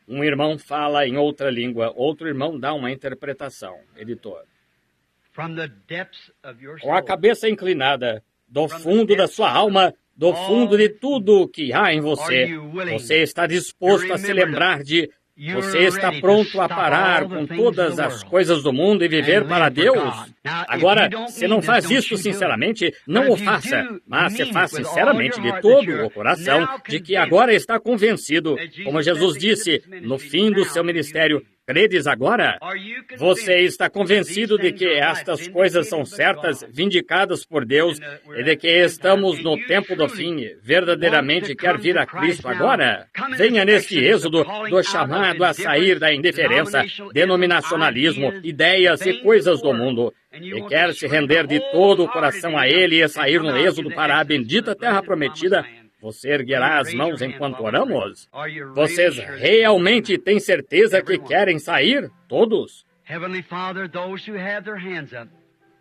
Um irmão fala em outra língua, outro irmão dá uma interpretação. Editor. Com a cabeça inclinada, do fundo da sua alma, do fundo de tudo que há em você, você está disposto a se lembrar de... Você está pronto a parar com todas as coisas do mundo e viver para Deus? Agora, se não faz isso sinceramente, não o faça, mas se faz sinceramente de todo o coração de que agora está convencido, como Jesus disse, no fim do seu ministério, credes agora? Você está convencido de que estas coisas são certas, vindicadas por Deus, e de que estamos no tempo do fim, verdadeiramente quer vir a Cristo agora? Venha neste êxodo do chamado a sair da indiferença, denominacionalismo, ideias e coisas do mundo, e quer se render de todo o coração a Ele e sair no êxodo para a bendita terra prometida. Você erguerá as mãos enquanto oramos? Vocês realmente têm certeza que querem sair? Todos?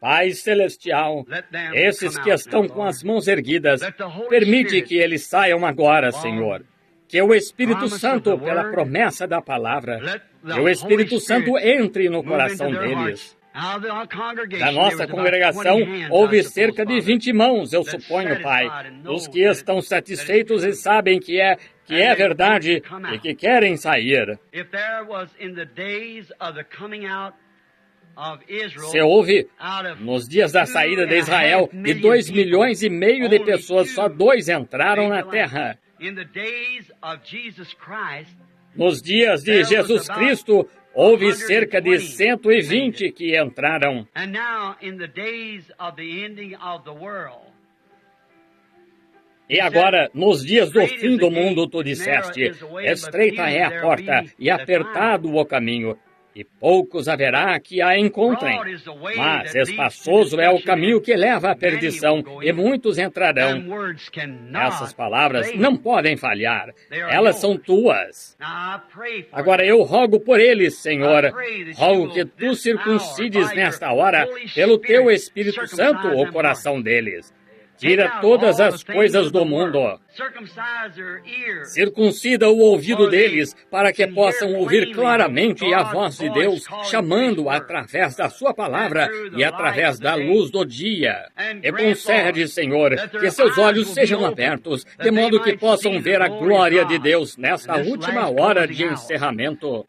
Pai Celestial, esses que estão com as mãos erguidas, permite que eles saiam agora, Senhor. Que o Espírito Santo, pela promessa da palavra, que o Espírito Santo entre no coração deles. Da nossa congregação, houve cerca de 20 mãos, eu suponho, Pai. Os que estão satisfeitos e sabem que é verdade e que querem sair. Se houve, nos dias da saída de Israel, de 2,5 milhões de pessoas, só 2 entraram na terra. Nos dias de Jesus Cristo, houve cerca de 120 que entraram. E agora, nos dias do fim do mundo, tu disseste, estreita é a porta e apertado o caminho, e poucos haverá que a encontrem. Mas espaçoso é o caminho que leva à perdição, e muitos entrarão. Essas palavras não podem falhar. Elas são tuas. Agora eu rogo por eles, Senhor. Rogo que tu circuncides nesta hora, pelo teu Espírito Santo, o coração deles. Tira todas as coisas do mundo. Circuncida o ouvido deles, para que possam ouvir claramente a voz de Deus, chamando através da sua palavra e através da luz do dia. E concede, Senhor, que seus olhos sejam abertos, de modo que possam ver a glória de Deus nesta última hora de encerramento.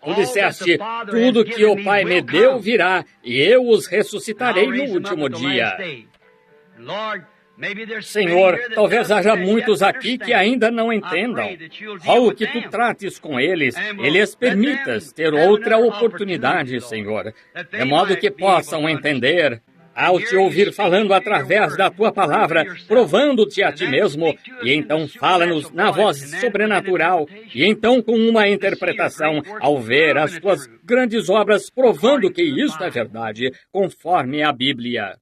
Tu disseste, tudo que o Pai me deu virá, e eu os ressuscitarei no último dia. Senhor, talvez haja muitos aqui que ainda não entendam. Rogo que tu trates com eles e lhes permitas ter outra oportunidade, Senhor, de modo que possam entender, ao te ouvir falando através da tua palavra, provando-te a ti mesmo, e então fala-nos na voz sobrenatural, e então com uma interpretação, ao ver as tuas grandes obras, provando que isto é verdade, conforme a Bíblia.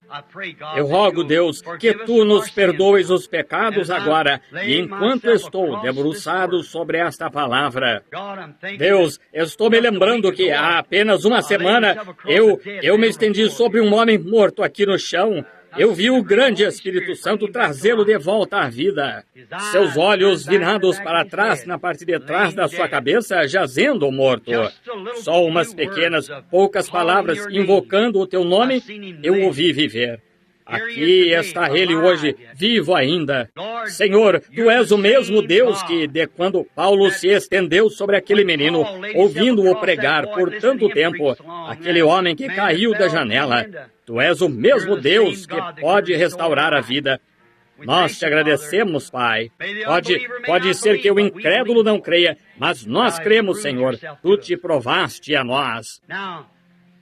Eu rogo, Deus, que tu nos perdoes os pecados agora, e enquanto estou debruçado sobre esta palavra. Deus, estou me lembrando que há apenas uma semana eu me estendi sobre um homem morto aqui no chão. Eu vi o grande Espírito Santo trazê-lo de volta à vida. Seus olhos virados para trás, na parte de trás da sua cabeça, jazendo morto. Só umas pequenas, poucas palavras invocando o teu nome, eu o vi viver. Aqui está ele hoje, vivo ainda. Senhor, tu és o mesmo Deus que, de quando Paulo se estendeu sobre aquele menino, ouvindo-o pregar por tanto tempo, aquele homem que caiu da janela. Tu és o mesmo Deus que pode restaurar a vida. Nós te agradecemos, Pai. Pode ser que o incrédulo não creia, mas nós cremos, Senhor. Tu te provaste a nós.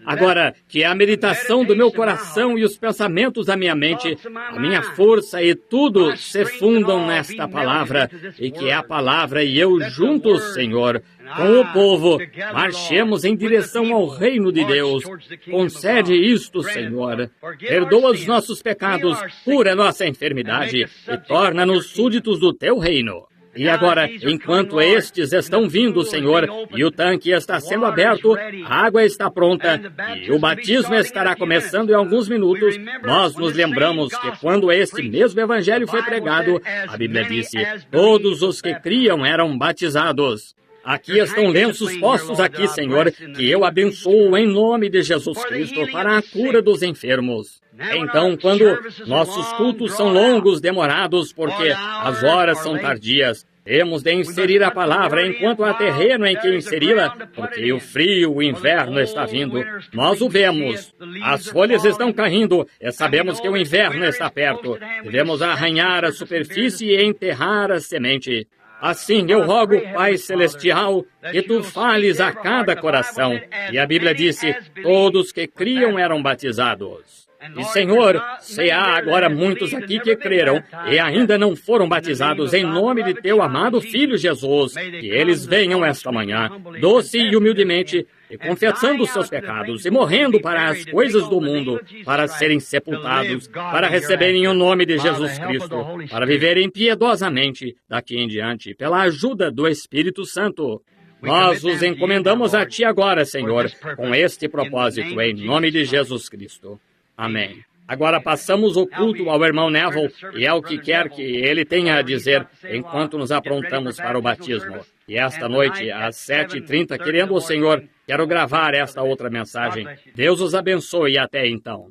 Agora, que a meditação do meu coração e os pensamentos da minha mente, a minha força e tudo se fundam nesta palavra, e que a palavra e eu juntos, Senhor, com o povo, marchemos em direção ao reino de Deus. Concede isto, Senhor. Perdoa os nossos pecados, cura nossa enfermidade e torna-nos súditos do teu reino. E agora, enquanto estes estão vindo, Senhor, e o tanque está sendo aberto, a água está pronta, e o batismo estará começando em alguns minutos, nós nos lembramos que quando este mesmo evangelho foi pregado, a Bíblia disse, todos os que criam eram batizados. Aqui estão lenços postos aqui, Senhor, que eu abençoo em nome de Jesus Cristo para a cura dos enfermos. Então, quando nossos cultos são longos, demorados, porque as horas são tardias, temos de inserir a palavra enquanto há terreno em que inseri-la, porque o frio, o inverno está vindo. Nós o vemos. As folhas estão caindo e sabemos que o inverno está perto. Devemos arranhar a superfície e enterrar a semente. Assim eu rogo, Pai Celestial, que tu fales a cada coração. E a Bíblia disse, todos que criam eram batizados. E, Senhor, se há agora muitos aqui que creram e ainda não foram batizados em nome de teu amado Filho Jesus, que eles venham esta manhã, doce e humildemente, e confessando os seus pecados e morrendo para as coisas do mundo, para serem sepultados, para receberem o nome de Jesus Cristo, para viverem piedosamente daqui em diante, pela ajuda do Espírito Santo. Nós os encomendamos a Ti agora, Senhor, com este propósito, em nome de Jesus Cristo. Amém. Agora passamos o culto ao irmão Neville e ao que quer que ele tenha a dizer enquanto nos aprontamos para o batismo. E esta noite, às 7h30, querendo o Senhor, quero gravar esta outra mensagem. Deus os abençoe e até então.